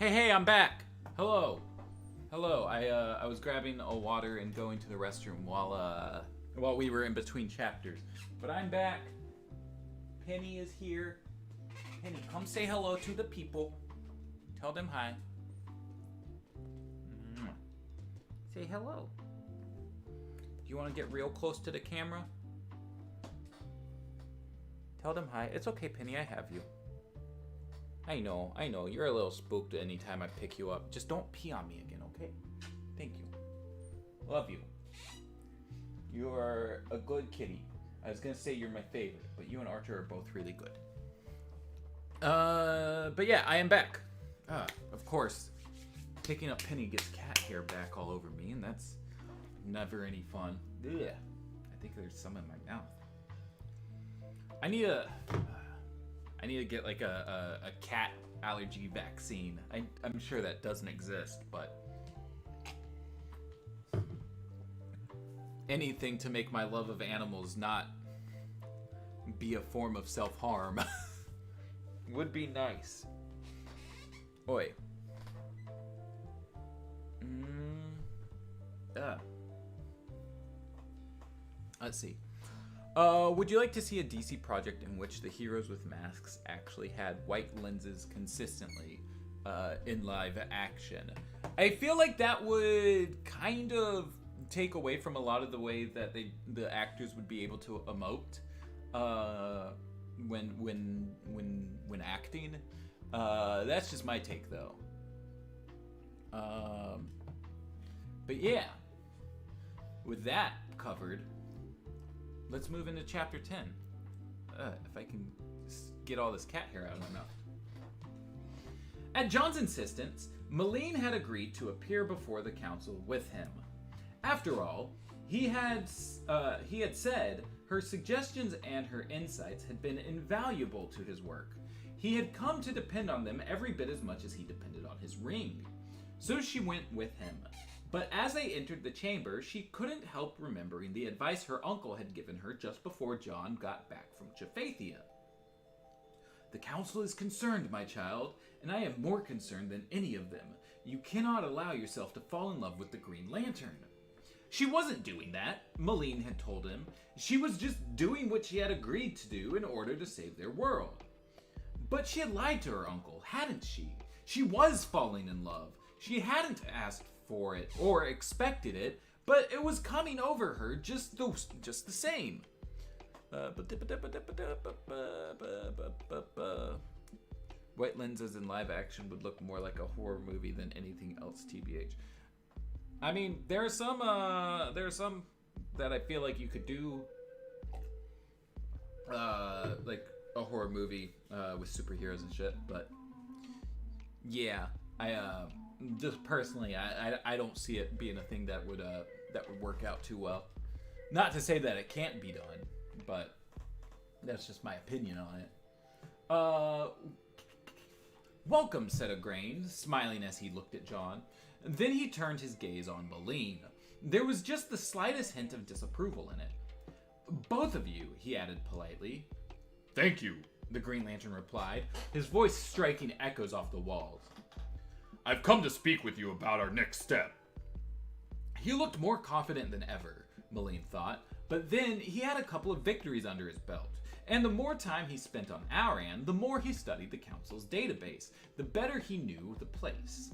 Hey, I'm back. Hello. I was grabbing a water and going to the restroom while we were in between chapters. But I'm back. Penny is here. Penny, come say hello to the people. Tell them hi. Say hello. Do you want to get real close to the camera? Tell them hi. It's okay, Penny, I have you. I know. You're a little spooked anytime I pick you up. Just don't pee on me again, okay? Thank you. Love you. You are a good kitty. I was gonna say you're my favorite, but you and Archer are both really good. But yeah, I am back. Of course, picking up Penny gets cat hair back all over me, and that's never any fun. Ugh. I think there's some in my mouth. I need to get like a cat allergy vaccine. I'm sure that doesn't exist, but anything to make my love of animals not be a form of self-harm would be nice. Oi. Let's see. Would you like to see a DC project in which the heroes with masks actually had white lenses consistently in live action? I feel like that would kind of take away from a lot of the way that the actors would be able to emote when acting. That's just my take, though. But yeah, with that covered, let's move into chapter 10. If I can get all this cat hair out of my mouth. At John's insistence, Malene had agreed to appear before the council with him. After all, he had said her suggestions and her insights had been invaluable to his work. He had come to depend on them every bit as much as he depended on his ring. So she went with him. But as they entered the chamber, she couldn't help remembering the advice her uncle had given her just before John got back from Chephathia. The council is concerned, my child, and I am more concerned than any of them. You cannot allow yourself to fall in love with the Green Lantern. She wasn't doing that, Malene had told him. She was just doing what she had agreed to do in order to save their world. But she had lied to her uncle, hadn't she? She was falling in love. She hadn't asked for it or expected it, but it was coming over her just the same. White lenses in live action would look more like a horror movie than anything else, TBH. I mean, there are some that I feel like you could do, like a horror movie with superheroes and shit. But yeah, I just personally, I don't see it being a thing that would work out too well. Not to say that it can't be done, but that's just my opinion on it. Welcome, said Igraine, smiling as he looked at John. Then he turned his gaze on Malene. There was just the slightest hint of disapproval in it. Both of you, he added politely. Thank you, the Green Lantern replied, his voice striking echoes off the walls. I've come to speak with you about our next step. He looked more confident than ever, Malene thought, but then he had a couple of victories under his belt. And the more time he spent on Aran, the more he studied the Council's database, the better he knew the place.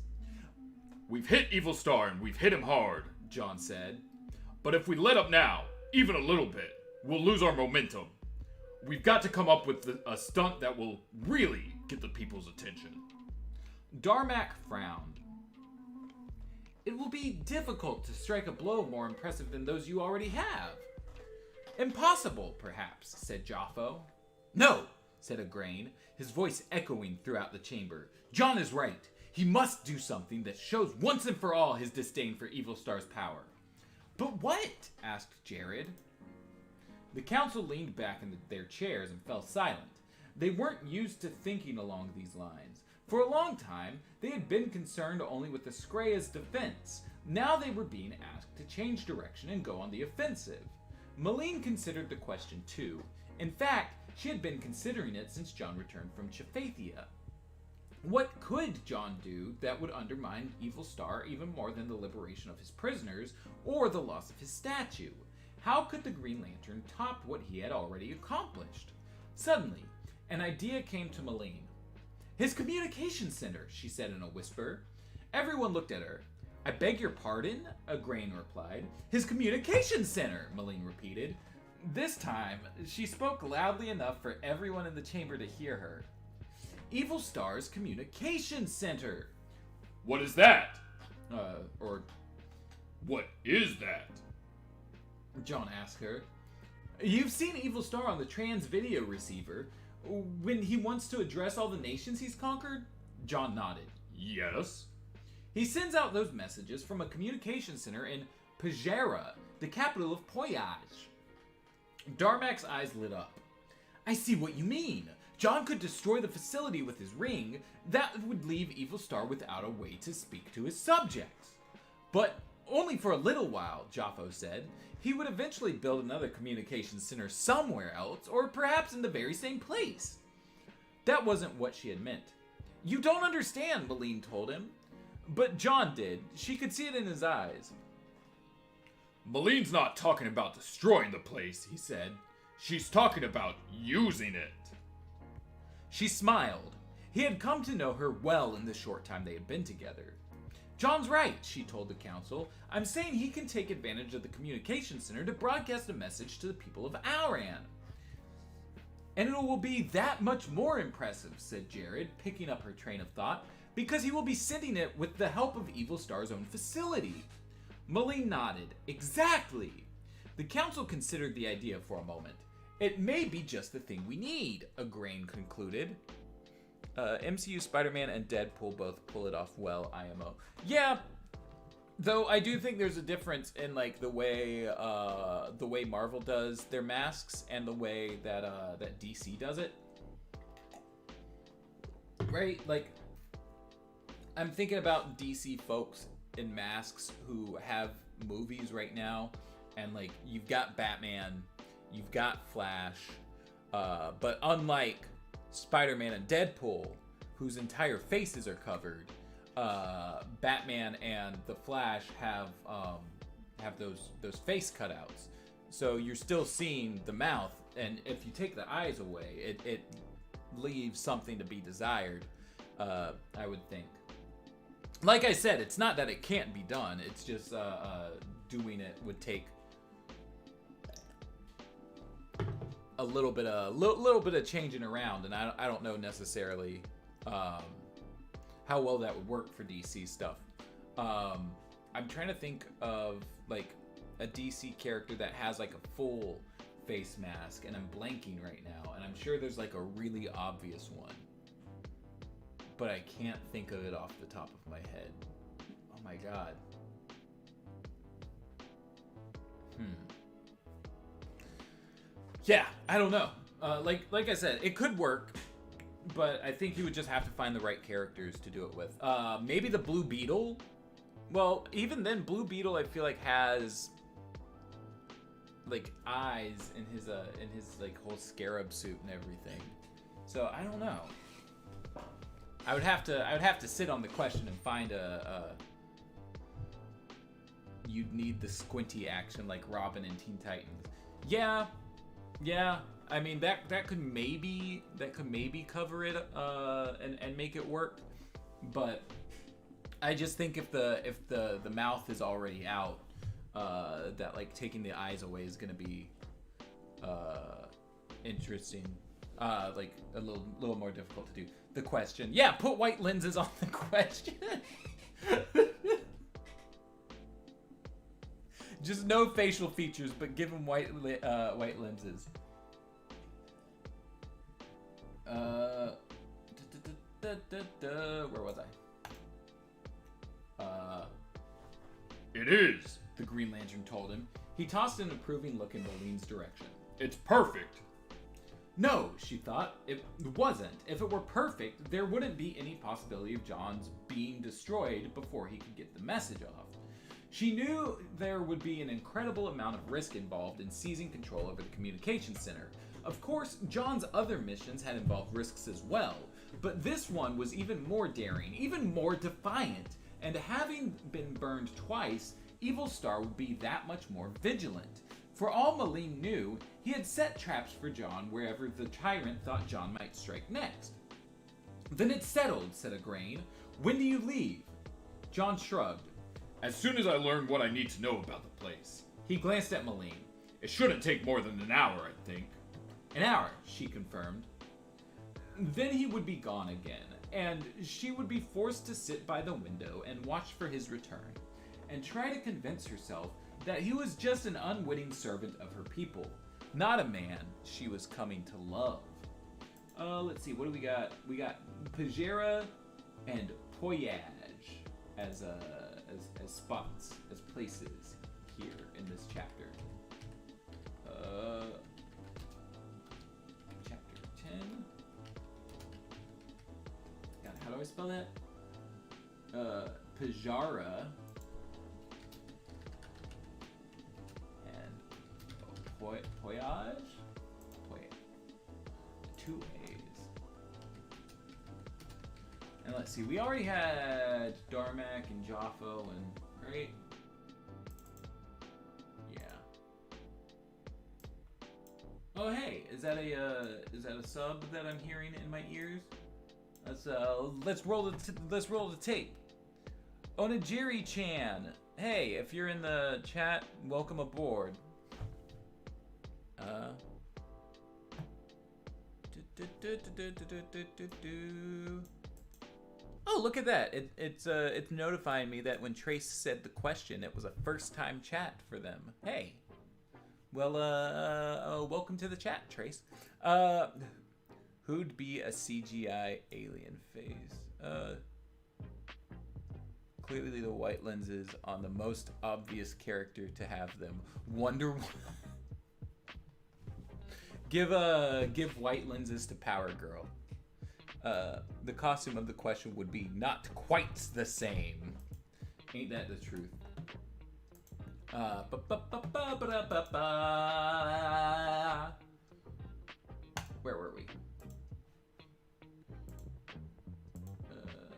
We've hit Evil Star and we've hit him hard, John said. But if we let up now, even a little bit, we'll lose our momentum. We've got to come up with a stunt that will really get the people's attention. Darmak frowned. It will be difficult to strike a blow more impressive than those you already have. Impossible, perhaps, said Jaffo. No, said Igraine, his voice echoing throughout the chamber. John is right. He must do something that shows once and for all his disdain for Evil Star's power. But what? Asked Jared. The council leaned back in their chairs and fell silent. They weren't used to thinking along these lines. For a long time, they had been concerned only with the Skrea's defense. Now they were being asked to change direction and go on the offensive. Malene considered the question too. In fact, she had been considering it since John returned from Chephathia. What could John do that would undermine Evil Star even more than the liberation of his prisoners or the loss of his statue? How could the Green Lantern top what he had already accomplished? Suddenly, an idea came to Malene. His communication center, she said in a whisper. Everyone looked at her. I beg your pardon, Grain replied. His communication center, Malene repeated. This time, she spoke loudly enough for everyone in the chamber to hear her. Evil Star's communication center. What is that? Or What is that? John asked her. You've seen Evil Star on the trans video receiver when he wants to address all the nations he's conquered? John nodded. Yes. He sends out those messages from a communication center in Pajara, the capital of Poyage. Darmak's eyes lit up. I see what you mean. John could destroy the facility with his ring. That would leave Evil Star without a way to speak to his subjects. But only for a little while, Jaffo said. He would eventually build another communications center somewhere else, or perhaps in the very same place. That wasn't what she had meant. You don't understand, Malene told him. But John did. She could see it in his eyes. Malene's not talking about destroying the place, he said. She's talking about using it. She smiled. He had come to know her well in the short time they had been together. John's right, she told the council. I'm saying he can take advantage of the communication center to broadcast a message to the people of Auran. And it will be that much more impressive, said Jared, picking up her train of thought, because he will be sending it with the help of Evil Star's own facility. Malene nodded. Exactly. The council considered the idea for a moment. It may be just the thing we need, Grain concluded. MCU Spider-Man and Deadpool both pull it off well, IMO. Yeah, though I do think there's a difference in like the way Marvel does their masks and the way that DC does it. Right? Like, I'm thinking about DC folks in masks who have movies right now, and like you've got Batman, you've got Flash, but unlike Spider-Man and Deadpool, whose entire faces are covered, Batman and the Flash have those face cutouts, so you're still seeing the mouth, and if you take the eyes away, it leaves something to be desired. I would think. Like I said, it's not that it can't be done. It's just doing it would take a little bit of changing around, and I don't know necessarily how well that would work for DC stuff. I'm trying to think of like a DC character that has like a full face mask, and I'm blanking right now, and I'm sure there's like a really obvious one, but I can't think of it off the top of my head. Oh my god. Yeah, I don't know. Like I said, it could work, but I think you would just have to find the right characters to do it with. Maybe the Blue Beetle. Well, even then, Blue Beetle I feel like has like eyes in his like whole scarab suit and everything. So I don't know. I would have to sit on the question and find you'd need the squinty action like Robin and Teen Titans. Yeah. I mean that could maybe cover it and make it work, but I just think if the mouth is already out, that like taking the eyes away is gonna be interesting. Like a little more difficult to do. The question, yeah, put white lenses on the question. Just no facial features, but give him white lenses. Where was I? It is, the Green Lantern told him. He tossed an approving look in Malene's direction. It's perfect. No, she thought, it wasn't. If it were perfect, there wouldn't be any possibility of John's being destroyed before he could get the message off. She knew there would be an incredible amount of risk involved in seizing control over the communications center. Of course, John's other missions had involved risks as well, But this one was even more daring, even more defiant, and having been burned twice, Evil Star would be that much more vigilant. For all Malene knew, he had set traps for John wherever the tyrant thought John might strike next. Then it's settled, said Igraine. When do you leave? John shrugged. As soon as I learn what I need to know about the place. He glanced at Malene. It shouldn't take more than an hour, I think. An hour, she confirmed. Then he would be gone again, and she would be forced to sit by the window and watch for his return, and try to convince herself that he was just an unwitting servant of her people, not a man she was coming to love. Let's see, what do we got? We got Pajera and Poyage as spots, as places here in this chapter. Chapter 10. God, how do I spell that? Pajara and Poyage? Two A's. And let's see, we already had Darmak and Joffo and, right? Yeah. Oh hey, is that a sub that I'm hearing in my ears? Let's roll the tape. Onigiri-chan, hey, if you're in the chat, welcome aboard. Oh, look at that! It's notifying me that when Trace said the question, it was a first-time chat for them. Hey, well, welcome to the chat, Trace. Who'd be a CGI alien face? Clearly the white lenses on the most obvious character to have them. Wonder Woman. Give white lenses to Power Girl. The costume of the question would be not quite the same. Ain't that the truth? Where were we?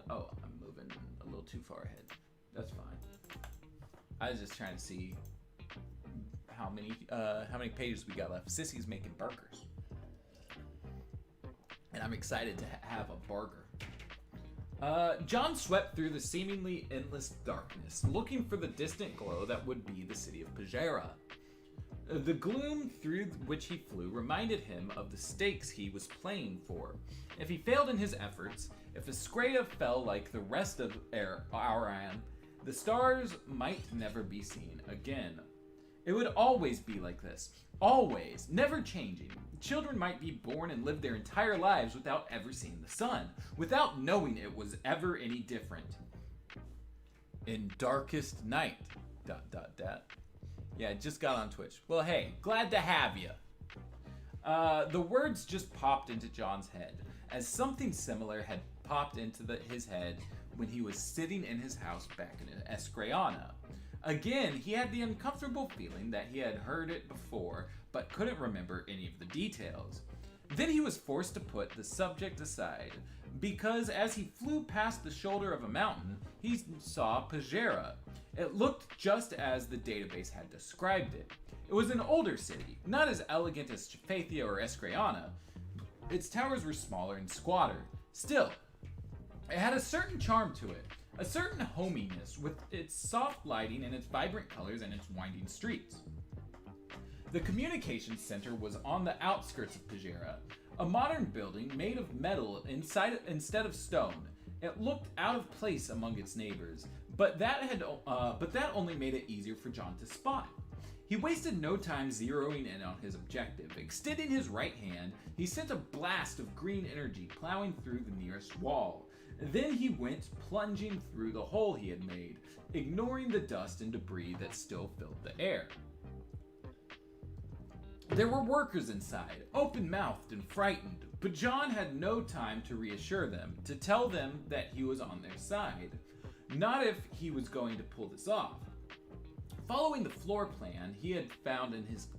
Oh, I'm moving a little too far ahead. That's fine. I was just trying to see how many pages we got left. Sissy's making burgers, and I'm excited to have a burger. John swept through the seemingly endless darkness, looking for the distant glow that would be the city of Pajera. The gloom through which he flew reminded him of the stakes he was playing for. If he failed in his efforts, if Iskrea fell like the rest of Aran, the stars might never be seen again. It would always be like this. Always. Never changing. Children might be born and live their entire lives without ever seeing the sun, without knowing it was ever any different. In darkest night, ... Yeah, just got on Twitch. Well, hey, glad to have you. The words just popped into John's head, as something similar had popped into his head when he was sitting in his house back in Escreana. Again, he had the uncomfortable feeling that he had heard it before, but couldn't remember any of the details. Then he was forced to put the subject aside, because as he flew past the shoulder of a mountain, he saw Pajera. It looked just as the database had described it. It was an older city, not as elegant as Fathia or Escreana. Its towers were smaller and squatter. Still, it had a certain charm to it. A certain hominess with its soft lighting and its vibrant colors and its winding streets. The communications center was on the outskirts of Pajera, a modern building made of metal instead of stone. It looked out of place among its neighbors, but that only made it easier for John to spot. He wasted no time zeroing in on his objective. Extending his right hand, he sent a blast of green energy plowing through the nearest wall. Then he went plunging through the hole he had made, ignoring the dust and debris that still filled the air. There were workers inside, open-mouthed and frightened, but John had no time to reassure them, to tell them that he was on their side. Not if he was going to pull this off. Following the floor plan he had found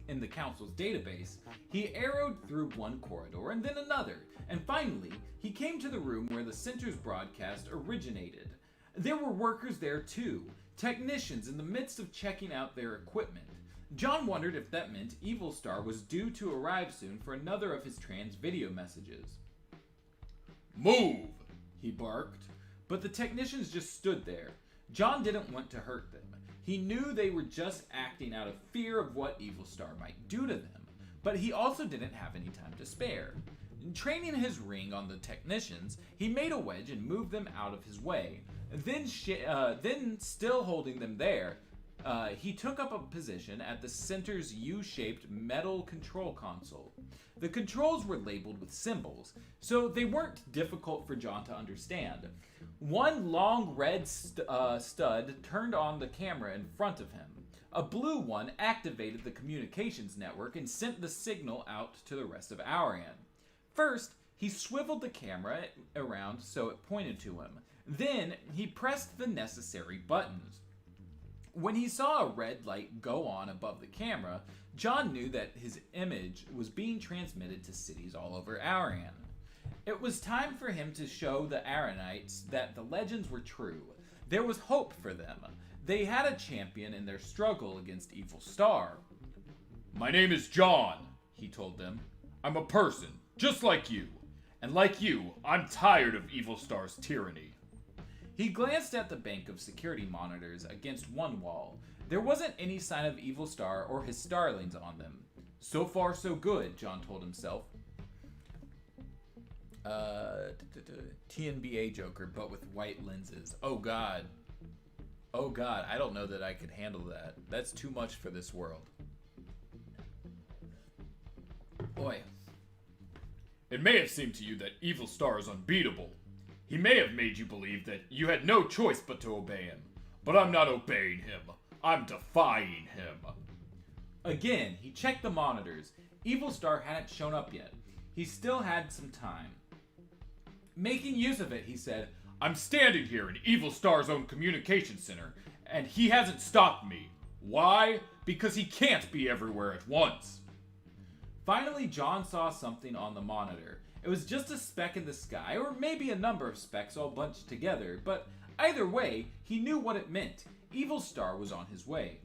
in the council's database, he arrowed through one corridor and then another, and finally, he came to the room where the center's broadcast originated. There were workers there too, technicians in the midst of checking out their equipment. John wondered if that meant Evil Star was due to arrive soon for another of his trans video messages. "Move!" he barked, but the technicians just stood there. John didn't want to hurt them. He knew they were just acting out of fear of what Evil Star might do to them, but he also didn't have any time to spare. Training his ring on the technicians, he made a wedge and moved them out of his way. Then still holding them there, he took up a position at the center's U-shaped metal control console. The controls were labeled with symbols, so they weren't difficult for John to understand. One long red stud turned on the camera in front of him. A blue one activated the communications network and sent the signal out to the rest of Arian. First, he swiveled the camera around so it pointed to him. Then, he pressed the necessary buttons. When he saw a red light go on above the camera, John knew that his image was being transmitted to cities all over Arian. It was time for him to show the Aranites that the legends were true. There was hope for them. They had a champion in their struggle against Evil Star. "My name is John," he told them. "I'm a person, just like you. And like you, I'm tired of Evil Star's tyranny." He glanced at the bank of security monitors against one wall. There wasn't any sign of Evil Star or his starlings on them. So far, so good, John told himself. TNBA Joker, but with white lenses. Oh god. Oh god, I don't know that I could handle that. That's too much for this world. Boy. It may have seemed to you that Evil Star is unbeatable. He may have made you believe that you had no choice but to obey him. But I'm not obeying him. I'm defying him. Again, he checked the monitors. Evil Star hadn't shown up yet. He still had some time. Making use of it, he said, "I'm standing here in Evil Star's own communication center, and he hasn't stopped me. Why? Because he can't be everywhere at once." Finally, John saw something on the monitor. It was just a speck in the sky, or maybe a number of specks all bunched together, but either way, he knew what it meant. Evil Star was on his way.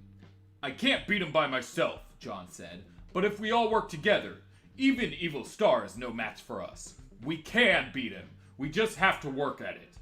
"I can't beat him by myself," John said, "but if we all work together, even Evil Star is no match for us. We can beat him. We just have to work at it."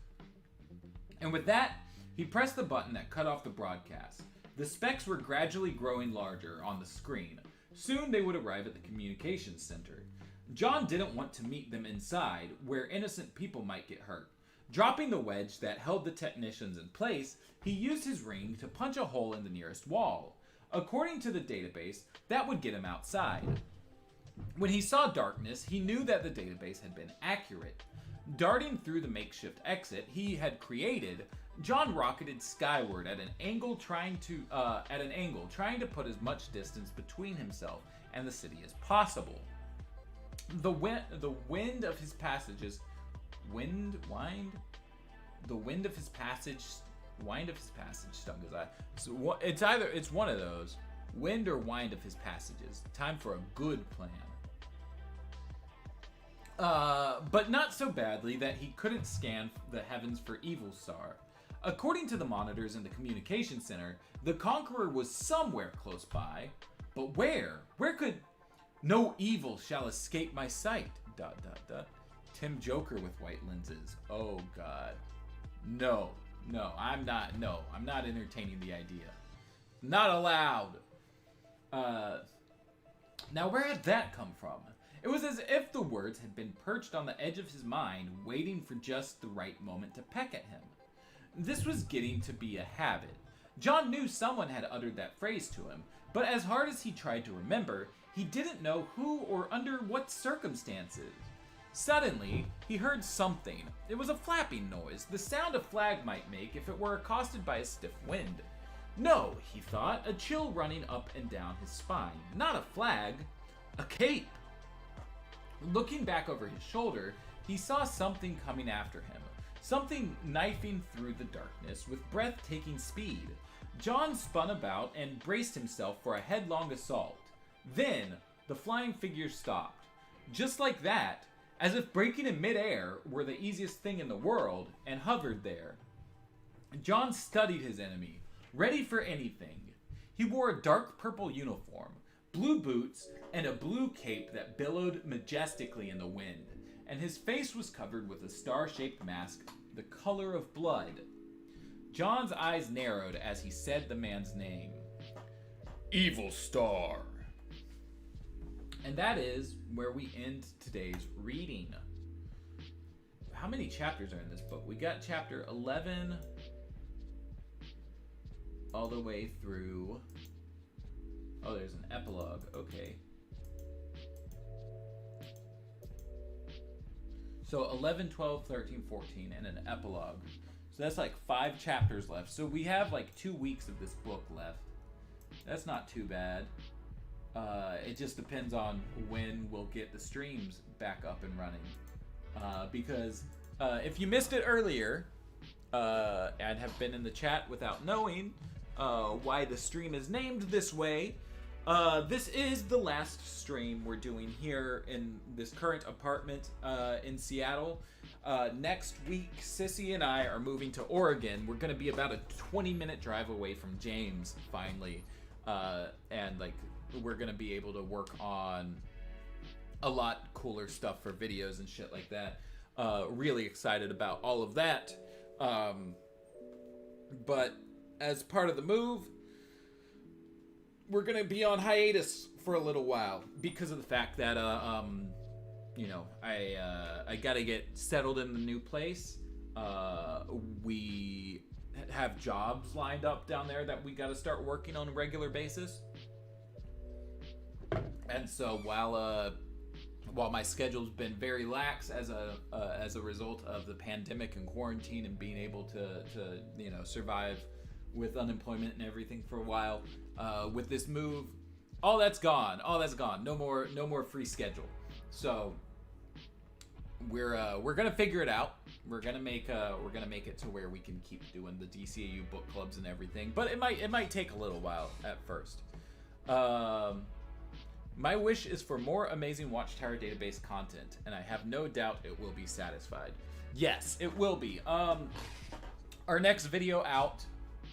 And with that, he pressed the button that cut off the broadcast. The specks were gradually growing larger on the screen. Soon they would arrive at the communications center. John didn't want to meet them inside, where innocent people might get hurt. Dropping the wedge that held the technicians in place, he used his ring to punch a hole in the nearest wall. According to the database, that would get him outside. When he saw darkness, he knew that the database had been accurate. Darting through the makeshift exit he had created, John rocketed skyward at an angle, trying to put as much distance between himself and the city as possible. The wind of his passage stung his eye. So it's one of those. Wind or wind of his passages. Time for a good plan. But not so badly that he couldn't scan the heavens for Evil Star. According to the monitors in the communication center, the Conqueror was somewhere close by. But where? Where could... "No evil shall escape my sight. ... Timm Joker with white lenses. Oh god. No, I'm not entertaining the idea. Not allowed. Now where had that come from? It was as if the words had been perched on the edge of his mind, waiting for just the right moment to peck at him. This was getting to be a habit. John knew someone had uttered that phrase to him, but as hard as he tried to remember, he didn't know who or under what circumstances. Suddenly, he heard something. It was a flapping noise, the sound a flag might make if it were accosted by a stiff wind. No, he thought, a chill running up and down his spine. Not a flag, a cape. Looking back over his shoulder, he saw something coming after him. Something knifing through the darkness with breathtaking speed. John spun about and braced himself for a headlong assault. Then, the flying figure stopped. Just like that, as if breaking in midair were the easiest thing in the world, and hovered there. John studied his enemy, ready for anything. He wore a dark purple uniform, blue boots, and a blue cape that billowed majestically in the wind, and his face was covered with a star-shaped mask, the color of blood. John's eyes narrowed as he said the man's name. Evil Star. And that is where we end today's reading. How many chapters are in this book? We got chapter 11 all the way through... Oh, there's an epilogue. Okay. So 11, 12, 13, 14, and an epilogue. So that's like 5 chapters left. So we have like 2 weeks of this book left. That's not too bad. It just depends on when we'll get the streams back up and running. Because if you missed it earlier, and have been in the chat without knowing why the stream is named this way, this is the last stream we're doing here in this current apartment in Seattle. Next week, Sissy and I are moving to Oregon. We're going to be about a 20-minute drive away from James, finally. And like, we're going to be able to work on a lot cooler stuff for videos and shit like that. Really excited about all of that. But as part of the move, we're going to be on hiatus for a little while because of the fact that, you know, I got to get settled in the new place. We have jobs lined up down there that we got to start working on a regular basis. And so while my schedule's been very lax as a result of the pandemic and quarantine and being able to you know, survive with unemployment and everything for a while, with this move, all that's gone. No more free schedule. So we're gonna figure it out. We're gonna make it to where we can keep doing the DCAU book clubs and everything. But it might take a little while at first. My wish is for more amazing Watchtower database content, and I have no doubt it will be satisfied. Yes, it will be. Our next video out,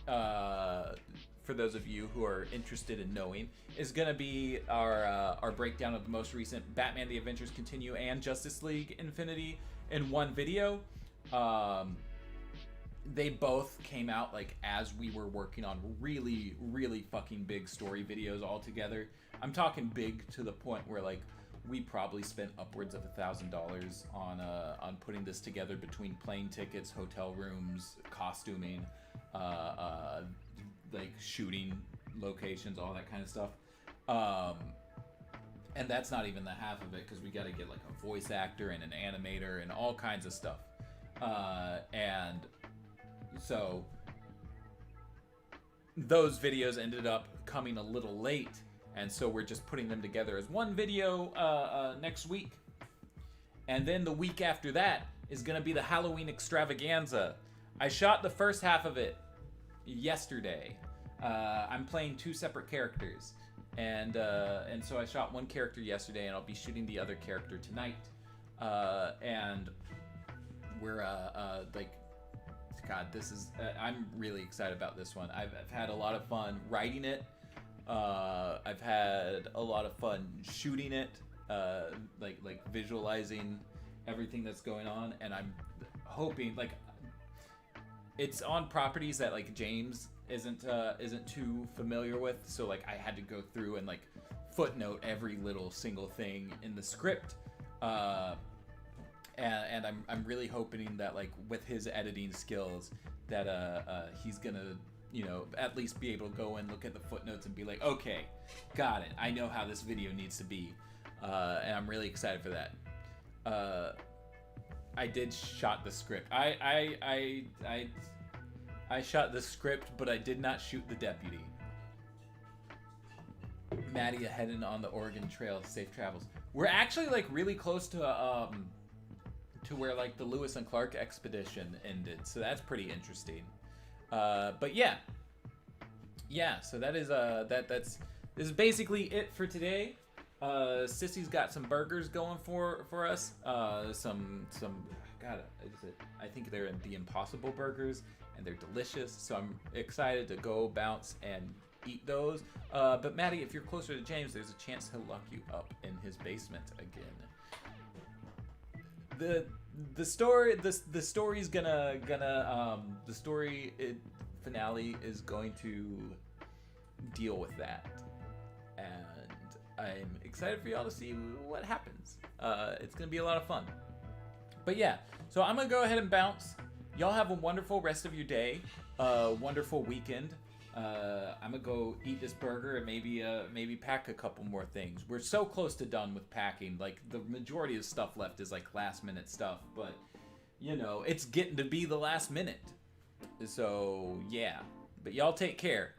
for those of you who are interested in knowing, is going to be our breakdown of the most recent Batman: The Adventures Continue and Justice League Infinity in one video. They both came out like as we were working on really, really fucking big story videos all together. I'm talking big to the point where like we probably spent upwards of $1,000 on putting this together between plane tickets, hotel rooms, costuming, like shooting locations, all that kind of stuff. And that's not even the half of it because we got to get like a voice actor and an animator and all kinds of stuff. And so those videos ended up coming a little late, and so we're just putting them together as one video next week. And then the week after that is going to be the Halloween extravaganza. I shot the first half of it yesterday. I'm playing 2 separate characters, and so I shot one character yesterday, and I'll be shooting the other character tonight. And we're like, God, this is I'm really excited about this one. I've had a lot of fun writing it. I've had a lot of fun shooting it, like visualizing everything that's going on, and I'm hoping, like, it's on properties that like James isn't too familiar with, so like I had to go through and like footnote every little single thing in the script, and I'm really hoping that like with his editing skills that he's gonna, you know, at least be able to go and look at the footnotes and be like, okay, got it, I know how this video needs to be, and I'm really excited for that. I did shot the script. I shot the script, but I did not shoot the deputy. Maddie heading on the Oregon Trail. Safe travels. We're actually like really close to where like the Lewis and Clark expedition ended, so that's pretty interesting. But yeah, yeah, so that is this is basically it for today. Sissy's got some burgers going for us. Some God, I think they're the Impossible Burgers, and they're delicious. So I'm excited to go bounce and eat those. But Maddie, if you're closer to James, there's a chance he'll lock you up in his basement again. The story finale is going to deal with that, and I'm excited for y'all to see what happens. It's gonna be a lot of fun. But yeah, so I'm gonna go ahead and bounce. Y'all have a wonderful rest of your day, wonderful weekend. I'm gonna go eat this burger and maybe pack a couple more things. We're so close to done with packing. Like, the majority of stuff left is like last minute stuff, but you know, it's getting to be the last minute. So yeah, but y'all take care.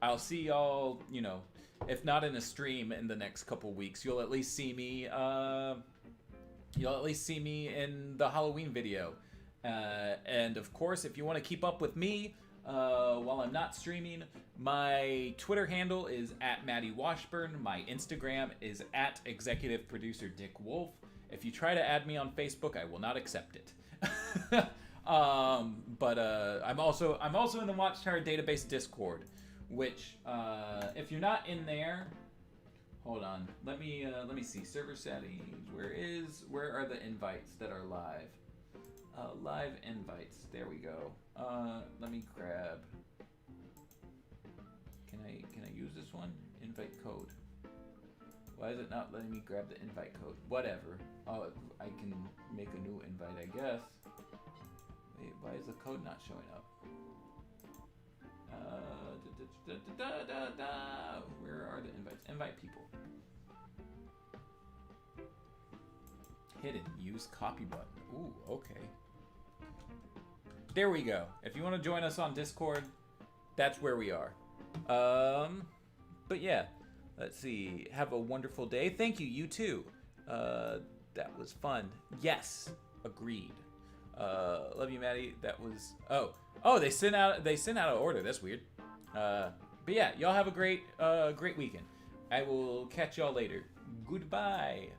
I'll see y'all, you know, if not in a stream in the next couple weeks, you'll at least see me in the Halloween video. And of course, if you want to keep up with me while I'm not streaming, my Twitter handle is @MattyWashburn. My Instagram is @ExecutiveProducerDickWolf. If you try to add me on Facebook, I will not accept it. But I'm also in the Watchtower Database Discord, which if you're not in there, hold on. Let me see server settings. Where are the invites that are live? Live invites. There we go. Let me grab. Can I use this one? Invite code. Why is it not letting me grab the invite code? Whatever. Oh, I can make a new invite, I guess. Wait, why is the code not showing up? Where are the invites? Invite people. Hidden. Use copy button. Ooh, okay. There we go. If you want to join us on Discord, that's where we are. But yeah, let's see. Have a wonderful day. Thank you. You too. That was fun. Yes, agreed. Love you, Maddie. That was. Oh, they sent out an order. That's weird. But yeah, y'all have a great weekend. I will catch y'all later. Goodbye.